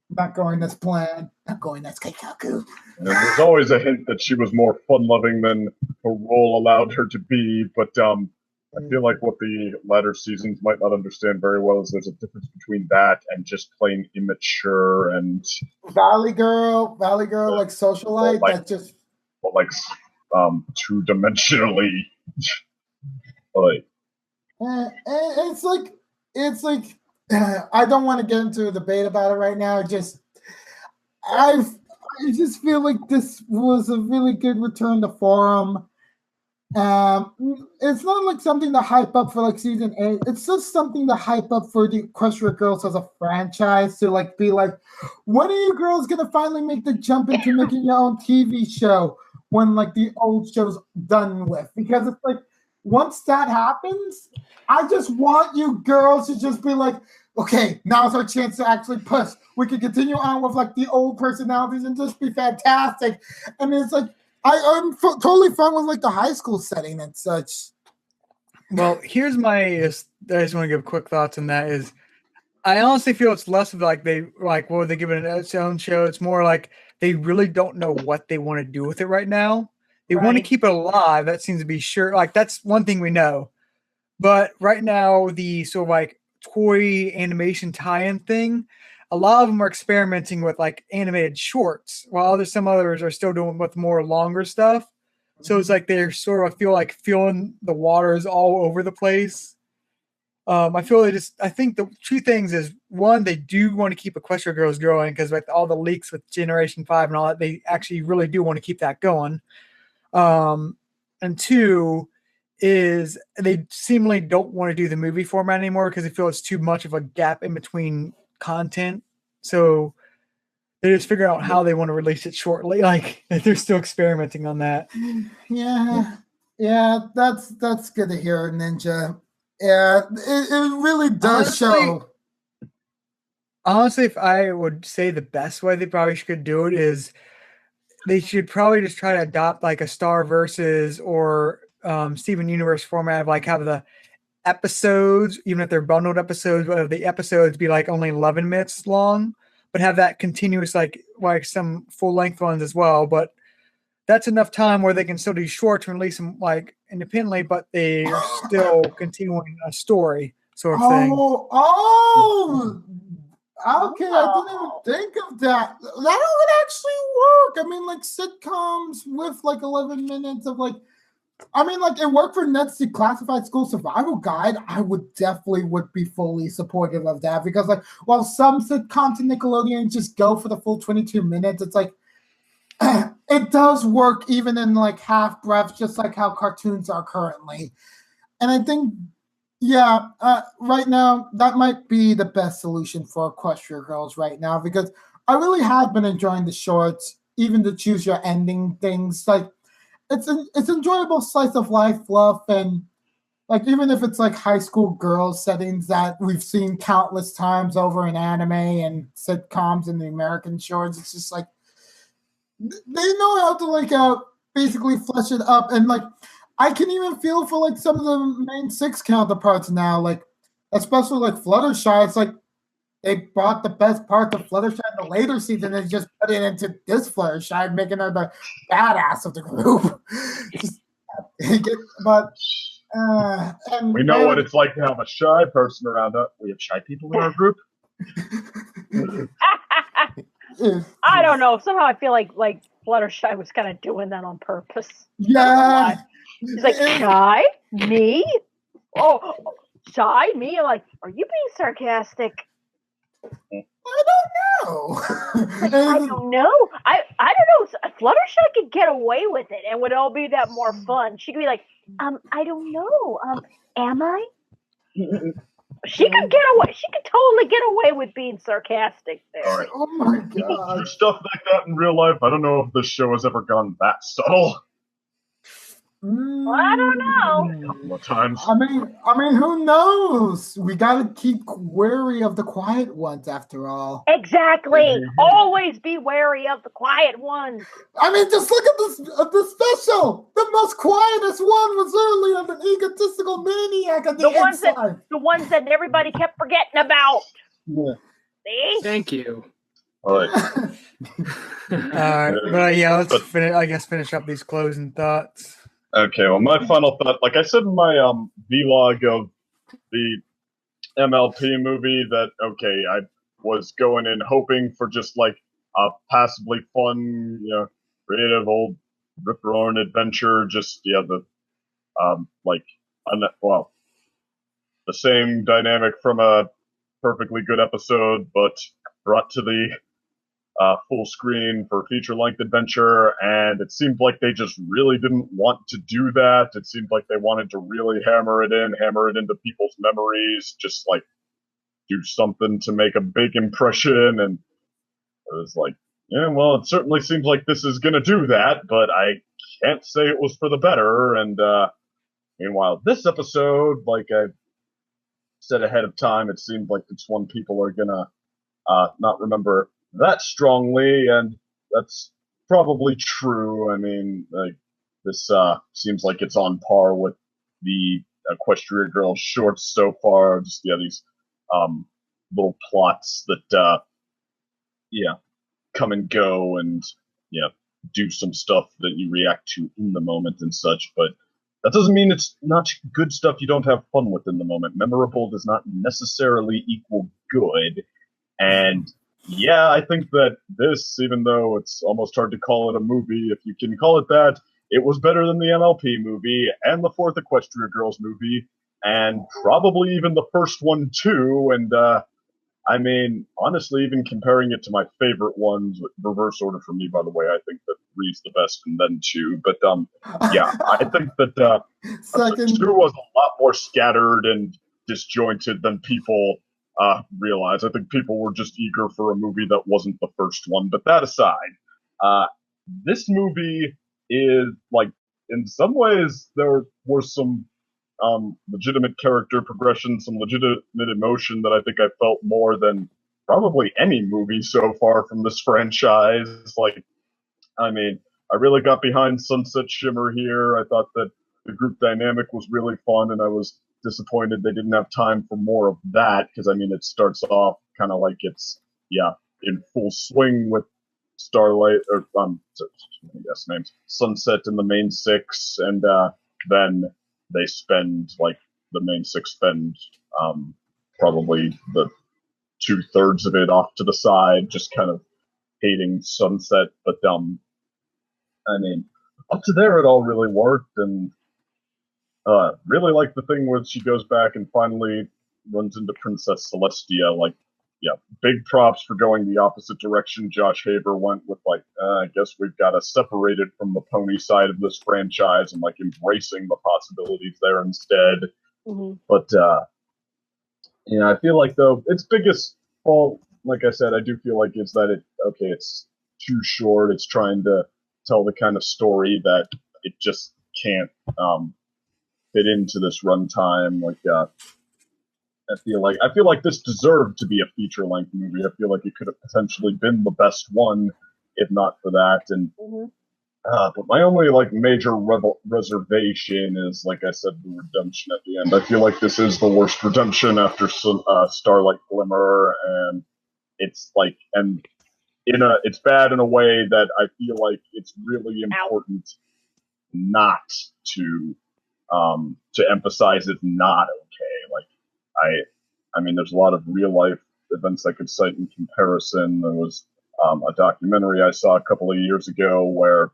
Not going as planned, not going as Keikaku. There's always a hint that she was more fun-loving than her role allowed her to be, but I feel what the latter seasons might not understand very well is there's a difference between that and just plain immature and Valley Girl, socialite, that just two-dimensionally it's I don't want to get into a debate about it right now. I just feel this was a really good return to form. It's not something to hype up for season 8. It's just something to hype up for the Equestria Girls as a franchise to be when are you girls gonna finally make the jump into making your own TV show when the old show's done with? Because it's once that happens, I just want you girls to just be okay, now's our chance to actually push. We can continue on with the old personalities and just be fantastic. And it's I'm totally fine with the high school setting and such. Well, here's I just want to give quick thoughts on that. Is I honestly feel it's less of they they give it its own show. It's more they really don't know what they want to do with it right now. They want to keep it alive. That seems to be sure. That's one thing we know. But right now, the sort of toy animation tie-in thing, a lot of them are experimenting with animated shorts, while some others are still doing with more longer stuff. So it's they're sort of feeling the waters all over the place. I think the two things is, one, they do want to keep Equestria Girls growing because with all the leaks with Generation 5 and all that, they actually really do want to keep that going. And two is they seemingly don't want to do the movie format anymore because they feel it's too much of a gap in between content. So they just figure out how they want to release it shortly. They're still experimenting on that. Yeah, that's good to hear, Ninja. Yeah, it really does show. Honestly, if I would say the best way they probably should do it is they should probably just try to adopt a Star Versus or Steven Universe format of have the episodes, even if they're bundled episodes, but the episodes be only 11 minutes long, but have that continuous some full length ones as well. But that's enough time where they can still do shorts and release them independently, but they're still continuing a story sort of thing. Okay, I didn't even think of that. That would actually work. I mean, like sitcoms with like 11 minutes of like, I mean, like it worked for Ned's Declassified School Survival Guide. I would be fully supportive of that because, like, while some sitcoms in Nickelodeon just go for the full 22 minutes, it's like it does work even in like half breaths, just like how cartoons are currently. And I think, yeah, right now that might be the best solution for Equestria Girls right now because I really have been enjoying the shorts, even the choose your ending things. Like, it's enjoyable slice of life fluff, and like even if it's like high school girls settings that we've seen countless times over in anime and sitcoms and the American shorts, it's just like they know how to like basically flesh it up, and like I can even feel for like some of the main six counterparts now, like especially like Fluttershy. It's like they brought the best part of Fluttershy in the later season and just put it into this Fluttershy, making her the badass of the group. But and we know what it's like to have a shy person around us. We have shy people in our group. I don't know. Somehow I feel like Fluttershy was kind of doing that on purpose. Yeah. She's like, shy? Me? Oh, shy? Me? I'm like, are you being sarcastic? I don't know. I don't know. I don't know. Fluttershy could get away with it and would all be that more fun. She could be like, I don't know. Am I? She could get away. She could totally get away with being sarcastic there. All right. Oh my People god. do stuff like that in real life. I don't know if this show has ever gone that subtle. Well, I don't know. A couple of times. I mean, who knows? We gotta keep wary of the quiet ones, after all. Exactly. Always be wary of the quiet ones. I mean, just look at the special. The most quietest one was earlier than egotistical maniac at the inside. The ones that everybody kept forgetting about. Yeah. See? Thank you. All right. All right, but yeah, let's finish up these closing thoughts. Okay, well, my final thought, like I said in my vlog of the MLP movie, that okay, I was going in hoping for just like a passably fun, creative old rip roaring adventure. Just the the same dynamic from a perfectly good episode, but brought to the full screen for feature-length adventure, and it seemed like they just really didn't want to do that. It seemed like they wanted to really hammer it into people's memories, just like do something to make a big impression, and it was like, yeah, well, it certainly seems like this is gonna do that, but I can't say it was for the better, and meanwhile, this episode, like I said ahead of time, it seemed like it's one people are gonna not remember that strongly, and that's probably true. I mean, like this seems like it's on par with the Equestria Girls shorts so far. Just these little plots that come and go, and do some stuff that you react to in the moment and such. But that doesn't mean it's not good stuff you don't have fun with in the moment. Memorable does not necessarily equal good, and yeah, I think that this, even though it's almost hard to call it a movie, if you can call it that, it was better than the MLP movie and the fourth Equestria Girls movie, and probably even the first one too. And I mean, honestly, even comparing it to my favorite ones, reverse order for me, by the way, I think that 3's the best and then 2. But yeah, I think that 2 was a lot more scattered and disjointed than people realize. I think people were just eager for a movie that wasn't the first one. But that aside, this movie is like, in some ways, there were some legitimate character progression, some legitimate emotion that I think I felt more than probably any movie so far from this franchise. Like, I mean, I really got behind Sunset Shimmer here. I thought that the group dynamic was really fun, and I was disappointed they didn't have time for more of that, because I mean, it starts off kind of like it's in full swing with Starlight, or names Sunset in the main 6, and then they spend, like, the main 6 spend probably the 2/3 of it off to the side, just kind of hating Sunset. But I mean, up to there it all really worked, and really like the thing where she goes back and finally runs into Princess Celestia. Like, yeah, big props for going the opposite direction Josh Haber went with, like, I guess we've got to separate it from the pony side of this franchise and, like, embracing the possibilities there instead. Mm-hmm. But, yeah, I feel like, though, its biggest fault, like I said, I do feel like is that it's too short. It's trying to tell the kind of story that it just can't fit into this runtime. Like, I feel like this deserved to be a feature-length movie. I feel like it could have potentially been the best one, if not for that. And but my only like major reservation is, like I said, the redemption at the end. I feel like this is the worst redemption after Starlight Glimmer, and it's like, and it's bad in a way that I feel like it's really important not to emphasize it's not okay. Like, I mean, there's a lot of real life events I could cite in comparison. There was a documentary I saw a couple of years ago where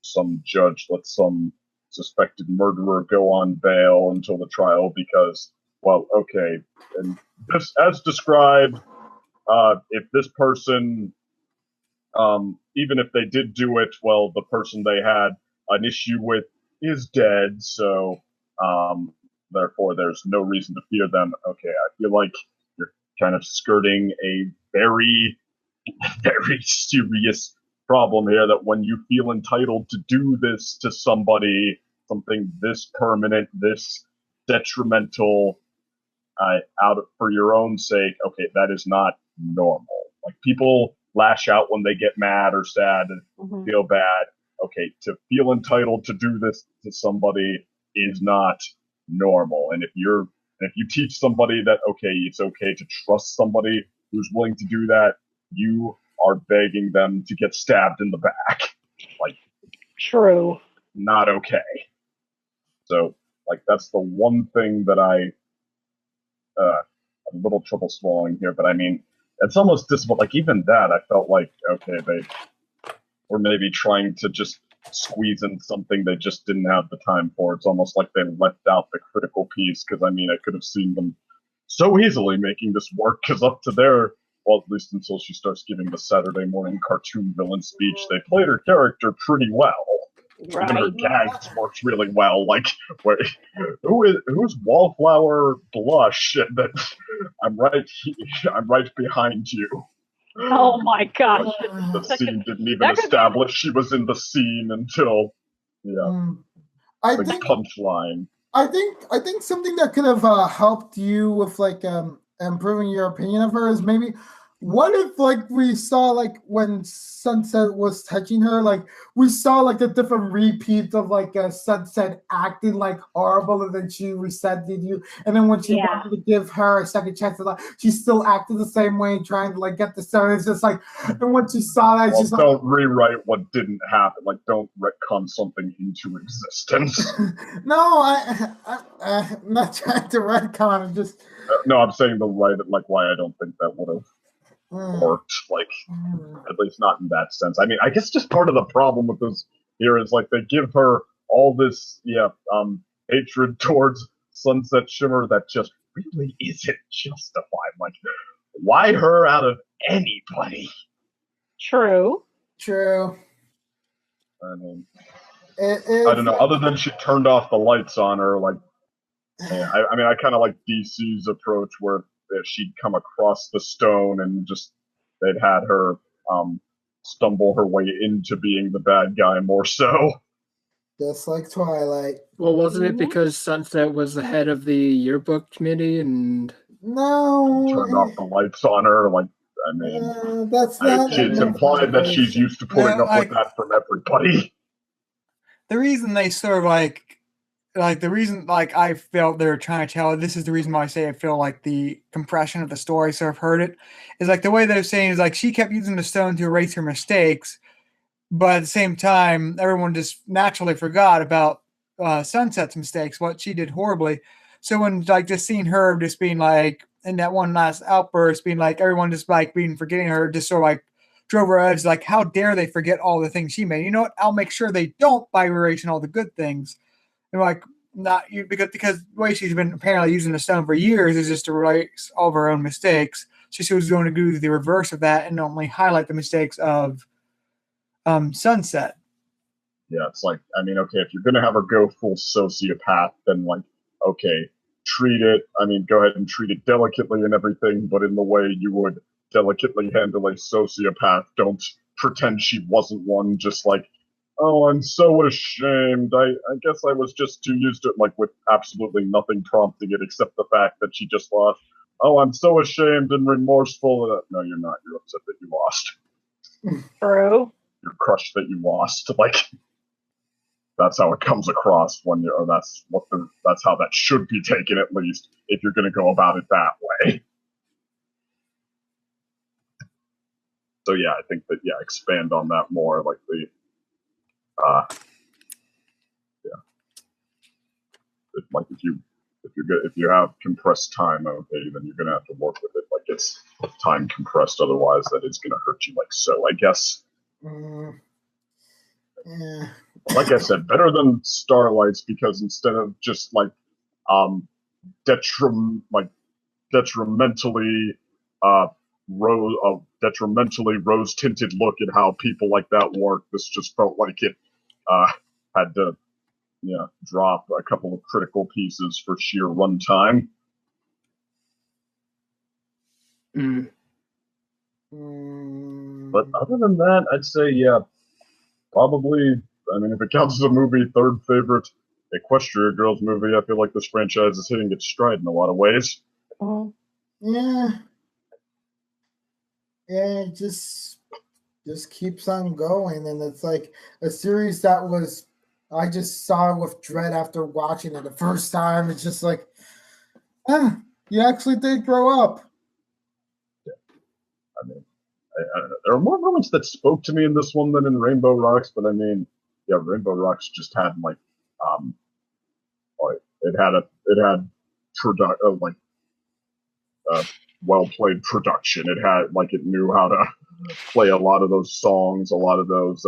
some judge let some suspected murderer go on bail until the trial because, well, okay, and this, as described, if this person, even if they did do it, well, the person they had an issue with is dead, so therefore there's no reason to fear them. Okay, I feel like you're kind of skirting a very, very serious problem here, that when you feel entitled to do this to somebody, something this permanent, this detrimental, for your own sake, okay, that is not normal. Like, people lash out when they get mad or sad and feel bad. Okay, to feel entitled to do this to somebody is not normal. And if you teach somebody that, okay, it's okay to trust somebody who's willing to do that, you are begging them to get stabbed in the back. Like, true. Not okay. So, like, that's the one thing that I have a little trouble swallowing here. But I mean, it's almost disappointing. Like, even that, I felt like, okay, they were maybe trying to just squeeze in something they just didn't have the time for. It's almost like they left out the critical piece, because I mean, I could have seen them so easily making this work, because up to there, well, at least until she starts giving the Saturday morning cartoon villain speech, they played her character pretty well. Right. Even her gags worked really well. Like, who's Wallflower Blush? That I'm right behind you. Oh my gosh! The scene didn't even establish she was in the scene until the punchline. I think something that could have helped you with like improving your opinion of her is maybe, what if like we saw like when Sunset was touching her, like we saw like a different repeat of like Sunset acting like horrible, and then she resented you, and then when she wanted to give her a second chance, like she still acted the same way, trying to like get the stone. It's just like, and once you saw that, it's just don't rewrite what didn't happen. Like, don't retcon something into existence. No, I'm not trying to retcon. I'm just no, I'm saying why I don't think that would have worked, like, at least not in that sense. I mean, I guess just part of the problem with this here is, like, they give her all this, hatred towards Sunset Shimmer that just really isn't justified. Like, why her out of anybody? True. I mean, I don't know, other than she turned off the lights on her, like, I mean, I kind of like DC's approach where she'd come across the stone and just they'd had her stumble her way into being the bad guy more so. Just like Twilight. Well, wasn't it because Sunset was the head of the yearbook committee and turned off the lights on her? Like, I mean, that's not. It's implied that she's used to putting up with that from everybody. The reason they sort of like the reason I felt they were trying to tell, this is the reason why I say I feel like the compression of the story sort of hurt it, is like the way they're saying is like she kept using the stone to erase her mistakes, but at the same time everyone just naturally forgot about Sunset's mistakes, what she did horribly. So when like just seeing her just being like in that one last outburst, being like everyone just like being forgetting her, just sort of like drove her edge. Like, how dare they forget all the things she made? You know what? I'll make sure they don't by erasing all the good things. And like, not you because the way she's been apparently using the stone for years is just to erase all of her own mistakes. So she was going to do the reverse of that and only highlight the mistakes of Sunset. Yeah, it's like, I mean, okay, if you're gonna have her go full sociopath, then like, okay, treat it. I mean, go ahead and treat it delicately and everything, but in the way you would delicately handle a sociopath. Don't pretend she wasn't one. Just like, oh, I'm so ashamed. I guess I was just too used to it, like with absolutely nothing prompting it except the fact that she just lost. Oh, I'm so ashamed and remorseful. No, you're not. You're upset that you lost. True. You're crushed that you lost. Like, that's how it comes across when you're. Or that's how that should be taken, at least, if you're going to go about it that way. So yeah, I think that expand on that more, like the. Like if you have compressed time, okay, then you're gonna have to work with it like it's time compressed. Otherwise, that is gonna hurt you like so. I guess. Yeah. Like I said, better than Starlight's because instead of just like detrimentally rose tinted look at how people like that work, this just felt like it had to drop a couple of critical pieces for sheer runtime. But other than that, I'd say probably. I mean, if it counts as a movie, third favorite Equestria Girls movie. I feel like this franchise is hitting its stride in a lot of ways. Yeah, it just keeps on going, and it's like a series that was. I just saw it with dread after watching it the first time. It's just like, you actually did grow up. Yeah. I mean, I don't know. There are more moments that spoke to me in this one than in Rainbow Rocks, but I mean, yeah, Rainbow Rocks just had like, it had well played production. It had like it knew how to play a lot of those songs, a lot of those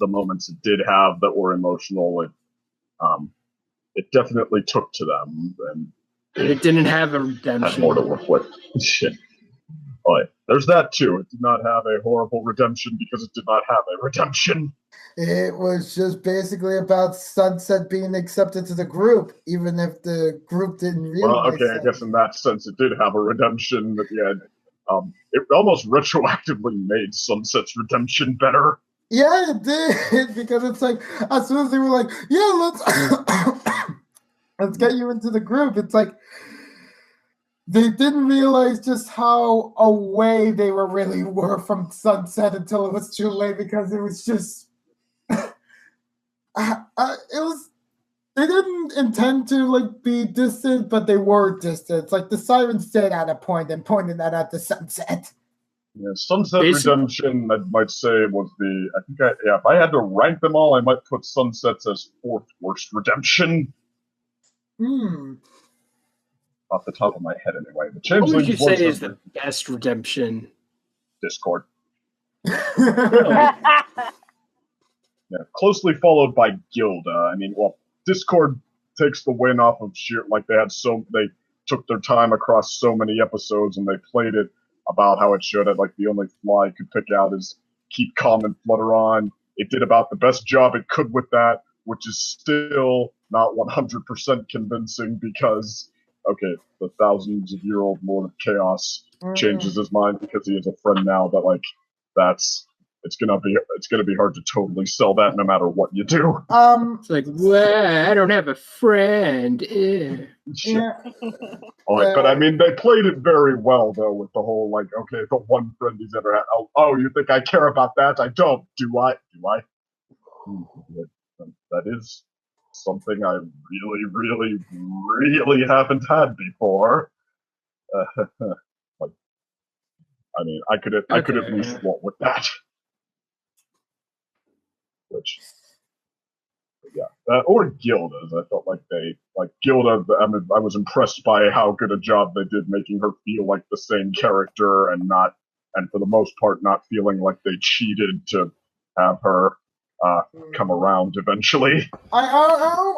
the moments it did have that were emotional. It definitely took to them, and it didn't have a redemption. Had more to reflect. But there's that too. It did not have a horrible redemption because it did not have a redemption. It was just basically about Sunset being accepted to the group, even if the group didn't realize. Well, okay, I guess in that sense it did have a redemption at the end. It almost retroactively made Sunset's redemption better. Yeah, it did, because it's like, as soon as they were like, yeah, let's get you into the group, it's like, they didn't realize just how away they really were from Sunset until it was too late, because it was just, they didn't intend to like be distant, but they were distant. It's like the Sirens did at a point and pointed that at the Sunset. Yeah, Sunset Redemption, I might say, was if I had to rank them all, I might put Sunset's as fourth worst redemption. Off the top of my head, anyway. The What would you say is the best redemption? Discord. Yeah, closely followed by Gilda. I mean, well, Discord takes the win off of sheer, like they took their time across so many episodes and they played it about how it should. Like the only flaw I could pick out is keep calm and flutter on. It did about the best job it could with that, which is still not 100% convincing because, okay, the thousands-of-year-old Lord of Chaos changes his mind because he has a friend now that, like, it's gonna be hard to totally sell that no matter what you do. It's like, well, I don't have a friend. Yeah. But I mean, they played it very well though, with the whole like, okay, the one friend he's ever had. Oh, you think I care about that? I don't. Do I? That is something I really, really, really haven't had before. I mean, I could at least want with that. Which, Or Gilda's. I felt like Gilda. I mean, I was impressed by how good a job they did making her feel like the same character and for the most part, not feeling like they cheated to have her come around eventually. I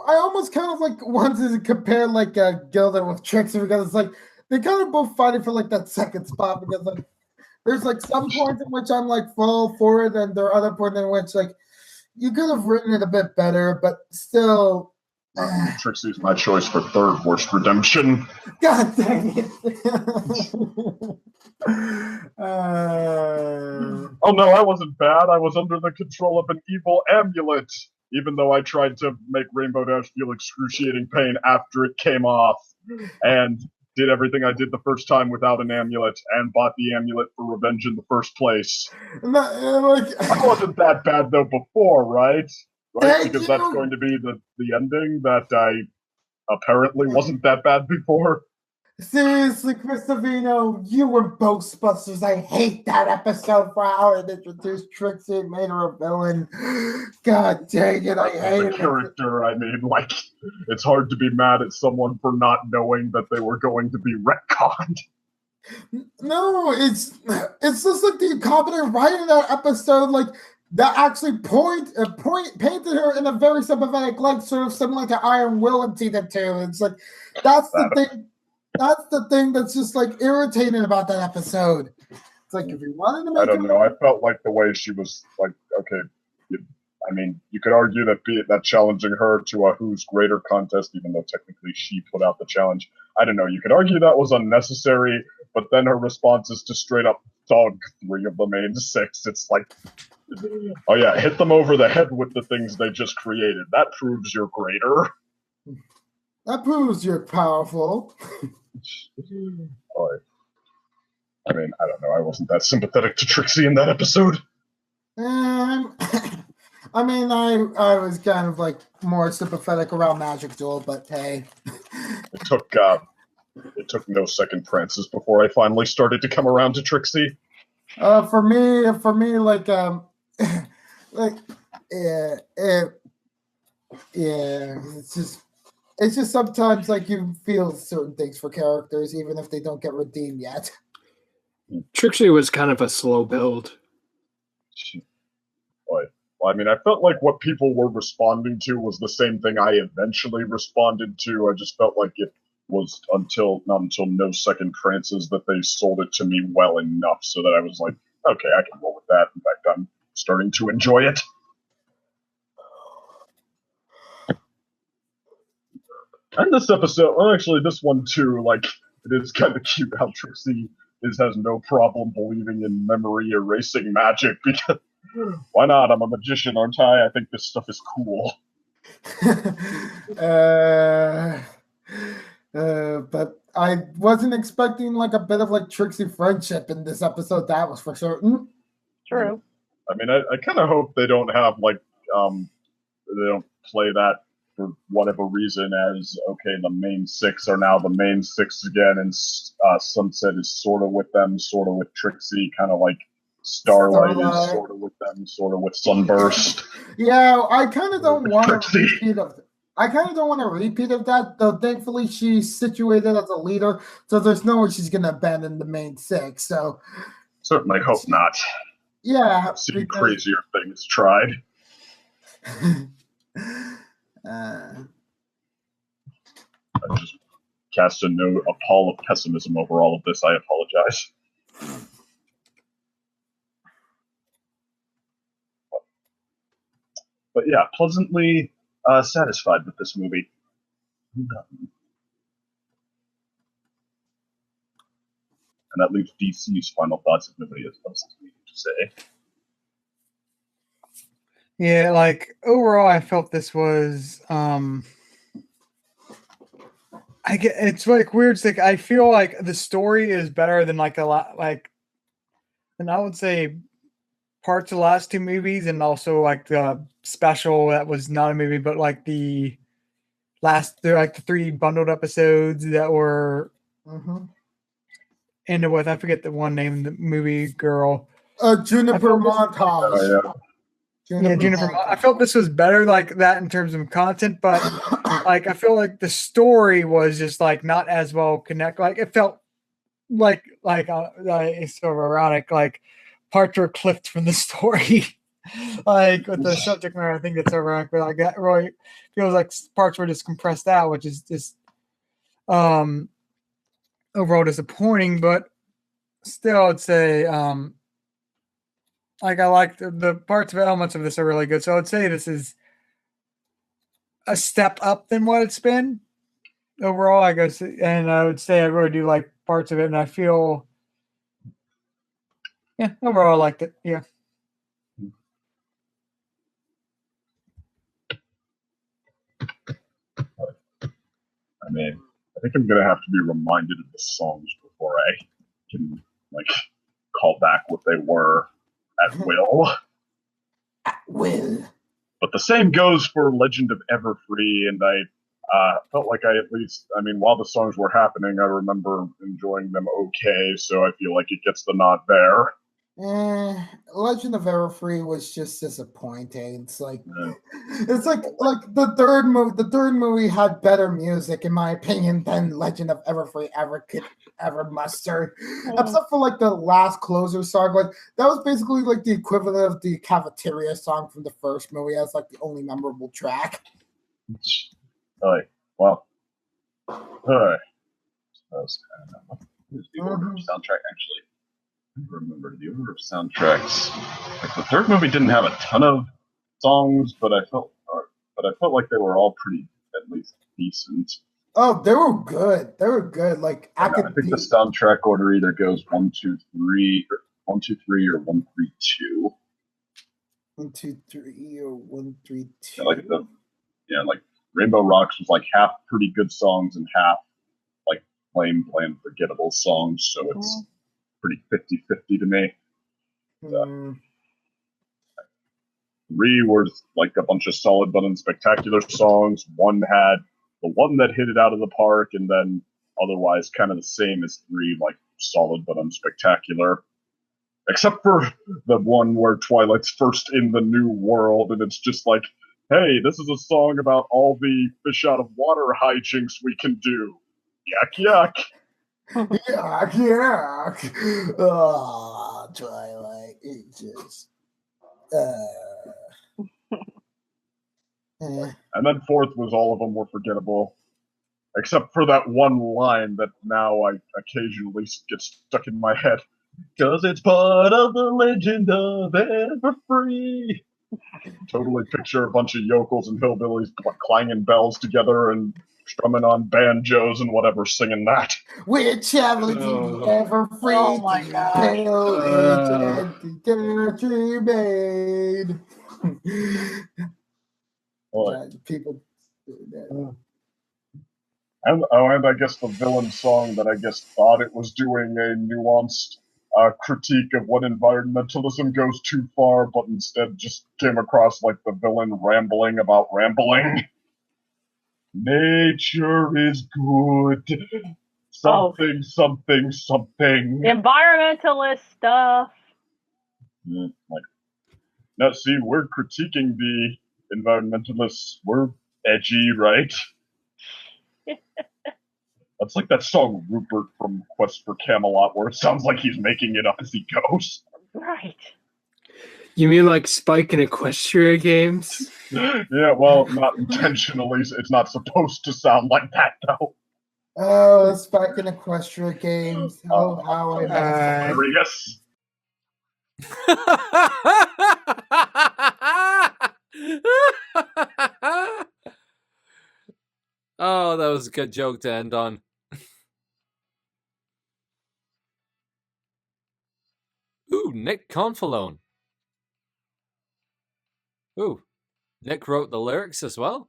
almost kind of like wanted to compare like Gilda with Trixie because it's like they're kind of both fighting for like that second spot because like there's like some points in which I'm like full for it, and there are other points in which like you could have written it a bit better, but still. Trixie's my choice for third worst redemption. God dang it. Oh no, I wasn't bad. I was under the control of an evil amulet, even though I tried to make Rainbow Dash feel excruciating pain after it came off, and did everything I did the first time without an amulet, and bought the amulet for revenge in the first place. I wasn't that bad though before, right? Because that's going to be the ending, that I apparently wasn't that bad before. Seriously, Cristavino, you were Ghostbusters. I hate that episode for how it introduced Trixie and made her a villain. God dang it, I hate it. The character, I mean, like, it's hard to be mad at someone for not knowing that they were going to be retconned. No, it's just like the incompetent writer in that episode, like, that actually painted her in a very sympathetic light, sort of similar to Iron Will in season 2. It's like, that's the thing. That's the thing that's just like irritating about that episode. It's like if you wanted to make I don't know. I felt like the way she was like, okay, I mean, you could argue that challenging her to a who's greater contest, even though technically she put out the challenge. I don't know. You could argue that was unnecessary, but then her response is to straight up dog 3 of the main 6. It's like, oh yeah, hit them over the head with the things they just created. That proves you're greater. That proves you're powerful. I mean, I don't know. I wasn't that sympathetic to Trixie in that episode. I mean, I was kind of like more sympathetic around Magic Duel, but hey. It took no second prances before I finally started to come around to Trixie. For me, like, like, it's just sometimes like you feel certain things for characters, even if they don't get redeemed yet. Trixie was kind of a slow build. Well, I mean, I felt like what people were responding to was the same thing I eventually responded to. I just felt like it was not until no second prances that they sold it to me well enough so that I was like, okay, I can roll with that. In fact, I'm starting to enjoy it. And this episode, well, actually, this one too, like, it is kind of cute how Trixie has no problem believing in memory erasing magic, because why not? I'm a magician, aren't I? I think this stuff is cool. But I wasn't expecting like a bit of like Trixie friendship in this episode. That was for certain. True. I mean, I kind of hope they don't have like they don't play that for whatever reason as, okay, the main 6 are now the main 6 again, and Sunset is sort of with them, sort of with Trixie, kind of like Starlight is sort of with them, sort of with Sunburst. Yeah, I kind of don't want a repeat of. I kind of don't want a repeat of that, though. Thankfully, she's situated as a leader, so there's no way she's going to abandon the main 6. So certainly hope not. Yeah, I've seen crazier things tried. I just cast a pall of pessimism over all of this. I apologize. But yeah, pleasantly satisfied with this movie. And that leaves DC's final thoughts if nobody has anything to say. Yeah, like overall, I felt this was. It's like weird. It's like I feel like the story is better than like a lot, like, and I would say parts of the last 2 movies, and also like the special that was not a movie, but like the 3 bundled episodes that were ended with. I forget the one name, the movie girl. Juniper Montage. Oh, yeah. Yeah, Jennifer. I felt this was better like that in terms of content, but like I feel like the story was just like not as well connected. Like it felt like it's sort of erotic. Like parts were clipped from the story. Like with the subject matter, I think that's ironic, but like that really feels like parts were just compressed out, which is just overall disappointing. But still, I'd say like I like the parts of elements of this are really good. So I'd say this is a step up than what it's been overall, I guess. And I would say I really do like parts of it, and I feel overall I liked it. Yeah. I mean, I think I'm gonna have to be reminded of the songs before I can like call back what they were at will. At will. But the same goes for Legend of Everfree, and I felt like I at least, I mean, while the songs were happening, I remember enjoying them okay, so I feel like it gets the nod there. Legend of Everfree was just disappointing. It's like the third movie. The third movie had better music, in my opinion, than Legend of Everfree could ever muster. Except for like the last closer song, like that was basically like the equivalent of the cafeteria song from the first movie as like the only memorable track. Well, that was kind of what is the order of soundtrack actually? I don't remember the order of soundtracks. Like the third movie didn't have a ton of songs, but I felt like they were all pretty at least decent. Oh, they were good. They were good. Like I think the soundtrack order either goes 1, 2, 3, or 1, 2, 3, or 1, 3, 2. 1, 2, 3, or 1, 3, 2. Like Rainbow Rocks was like half pretty good songs and half like plain, bland, forgettable songs. So it's pretty 50-50 to me. 3 was like a bunch of solid but unspectacular songs. 1 had the one that hit it out of the park, and then otherwise kind of the same as 3, like solid but unspectacular. Except for the one where Twilight's first in the new world, and it's just like, hey, this is a song about all the fish out of water hijinks we can do. Yuck, yuck. Yuck, yuck. Oh, Twilight. It just. And then 4th was all of them were forgettable. Except for that one line that now I occasionally get stuck in my head. Because it's part of the legend of Everfree. Totally picture a bunch of yokels and hillbillies clanging bells together and strumming on banjos and whatever, singing that. We're traveling to the Everfree. Oh my god. Country made. People. And I guess the villain song that I guess thought it was doing a nuanced critique of when environmentalism goes too far, but instead just came across like the villain rambling about rambling. Nature is good. Something, something, something. Environmentalist stuff. Now, see, we're critiquing the environmentalists. We're edgy, right? That's like that song Rupert from Quest for Camelot, where it sounds like he's making it up as he goes. Right. You mean like Spike in Equestria games? Yeah, well, not intentionally. It's not supposed to sound like that, though. Oh, Spike in Equestria games. Oh, how I hilarious. Oh, that was a good joke to end on. Ooh, Nick Confalone. Ooh, Nick wrote the lyrics as well.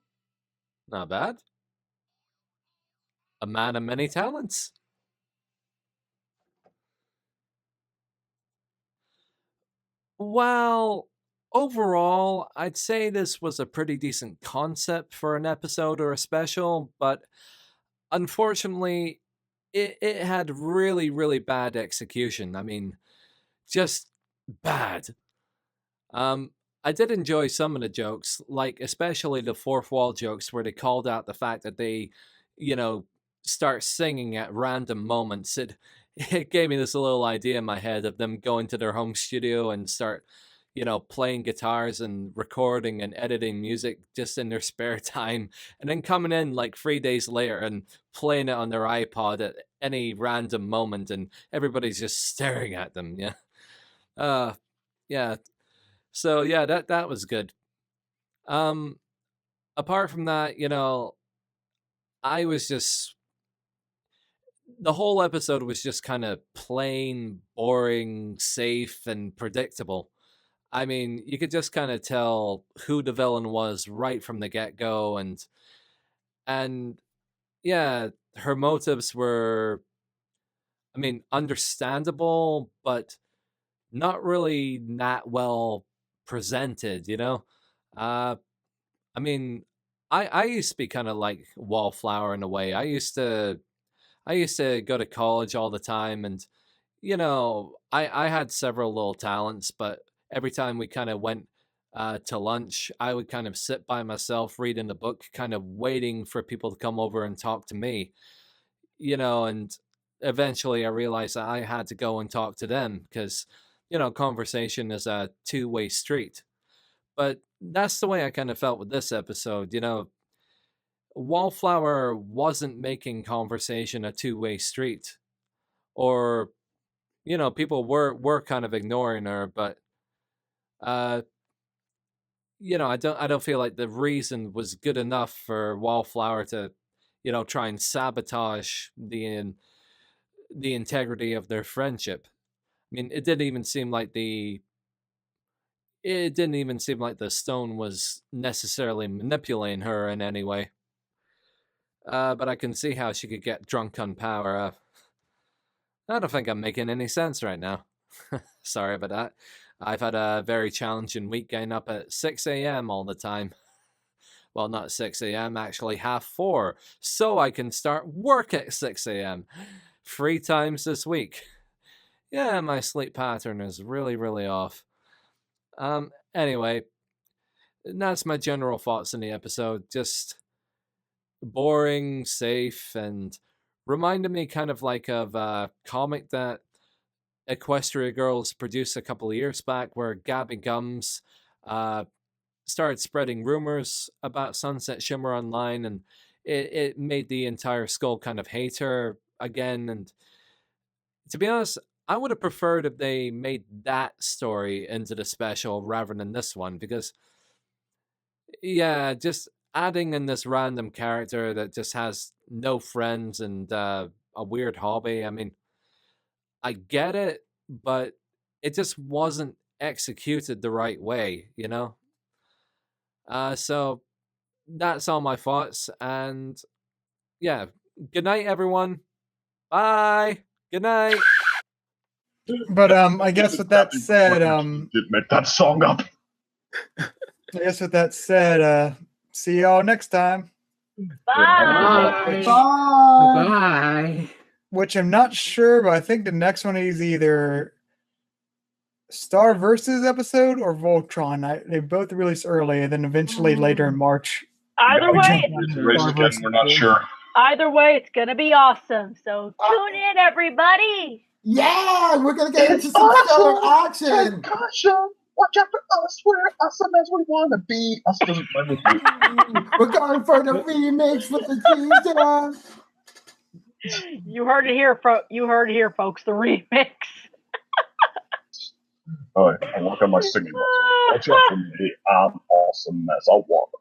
Not bad. A man of many talents. Well, overall, I'd say this was a pretty decent concept for an episode or a special, but unfortunately, it had really, really bad execution. I mean, just bad. I did enjoy some of the jokes, like especially the fourth wall jokes where they called out the fact that they, start singing at random moments. It gave me this little idea in my head of them going to their home studio and start, playing guitars and recording and editing music just in their spare time, and then coming in like 3 days later and playing it on their iPod at any random moment, and everybody's just staring at them. Yeah. Yeah. So yeah, that was good. Apart from that, I was just the whole episode was just kind of plain, boring, safe, and predictable. I mean, you could just kind of tell who the villain was right from the get-go, and yeah, her motives were, I mean, understandable, but not really that well presented, Uh, I mean, I used to be kind of like Wallflower in a way. I used to go to college all the time, and I had several little talents, but every time we kind of went to lunch, I would kind of sit by myself reading the book, kind of waiting for people to come over and talk to me, and eventually I realized that I had to go and talk to them because, conversation is a two-way street. But that's the way I kind of felt with this episode. Wallflower wasn't making conversation a two-way street, or people were kind of ignoring her, but uh, I don't feel like the reason was good enough for Wallflower to, try and sabotage the integrity of their friendship. I mean, it didn't even seem like the stone was necessarily manipulating her in any way. But I can see how she could get drunk on power. I don't think I'm making any sense right now. Sorry about that. I've had a very challenging week getting up at 6 a.m. all the time. Well, not 6 a.m., actually 4:30, so I can start work at 6 a.m. 3 times this week. Yeah, my sleep pattern is really, really off. Anyway, that's my general thoughts on the episode. Just boring, safe, and reminded me kind of like of a comic that Equestria Girls produced a couple of years back, where Gabby Gums started spreading rumors about Sunset Shimmer online, and it made the entire school kind of hate her again. And to be honest, I would have preferred if they made that story into the special rather than this one, because yeah, just adding in this random character that just has no friends and a weird hobby. I mean, I get it, but it just wasn't executed the right way, So that's all my thoughts, and yeah, good night, everyone. Bye. Good night. But I guess with that said, did make that song up. I guess with that said, see y'all next time. Bye. Bye. Bye. Which I'm not sure, but I think the next one is either Star Versus episode or Voltron. They both released early, and then eventually later in March. Either way, Race again, we're not sure. either way, it's gonna be awesome. So tune in, everybody. Yeah, we're gonna get into some stellar action. Caution! Watch out for us. We're awesome as we want to be. Us doesn't play with you. We're going for the remix with the teaser. You heard it here, folks. The remix. All right, I'll work on my singing. Watch out for me. I'm awesome as I want.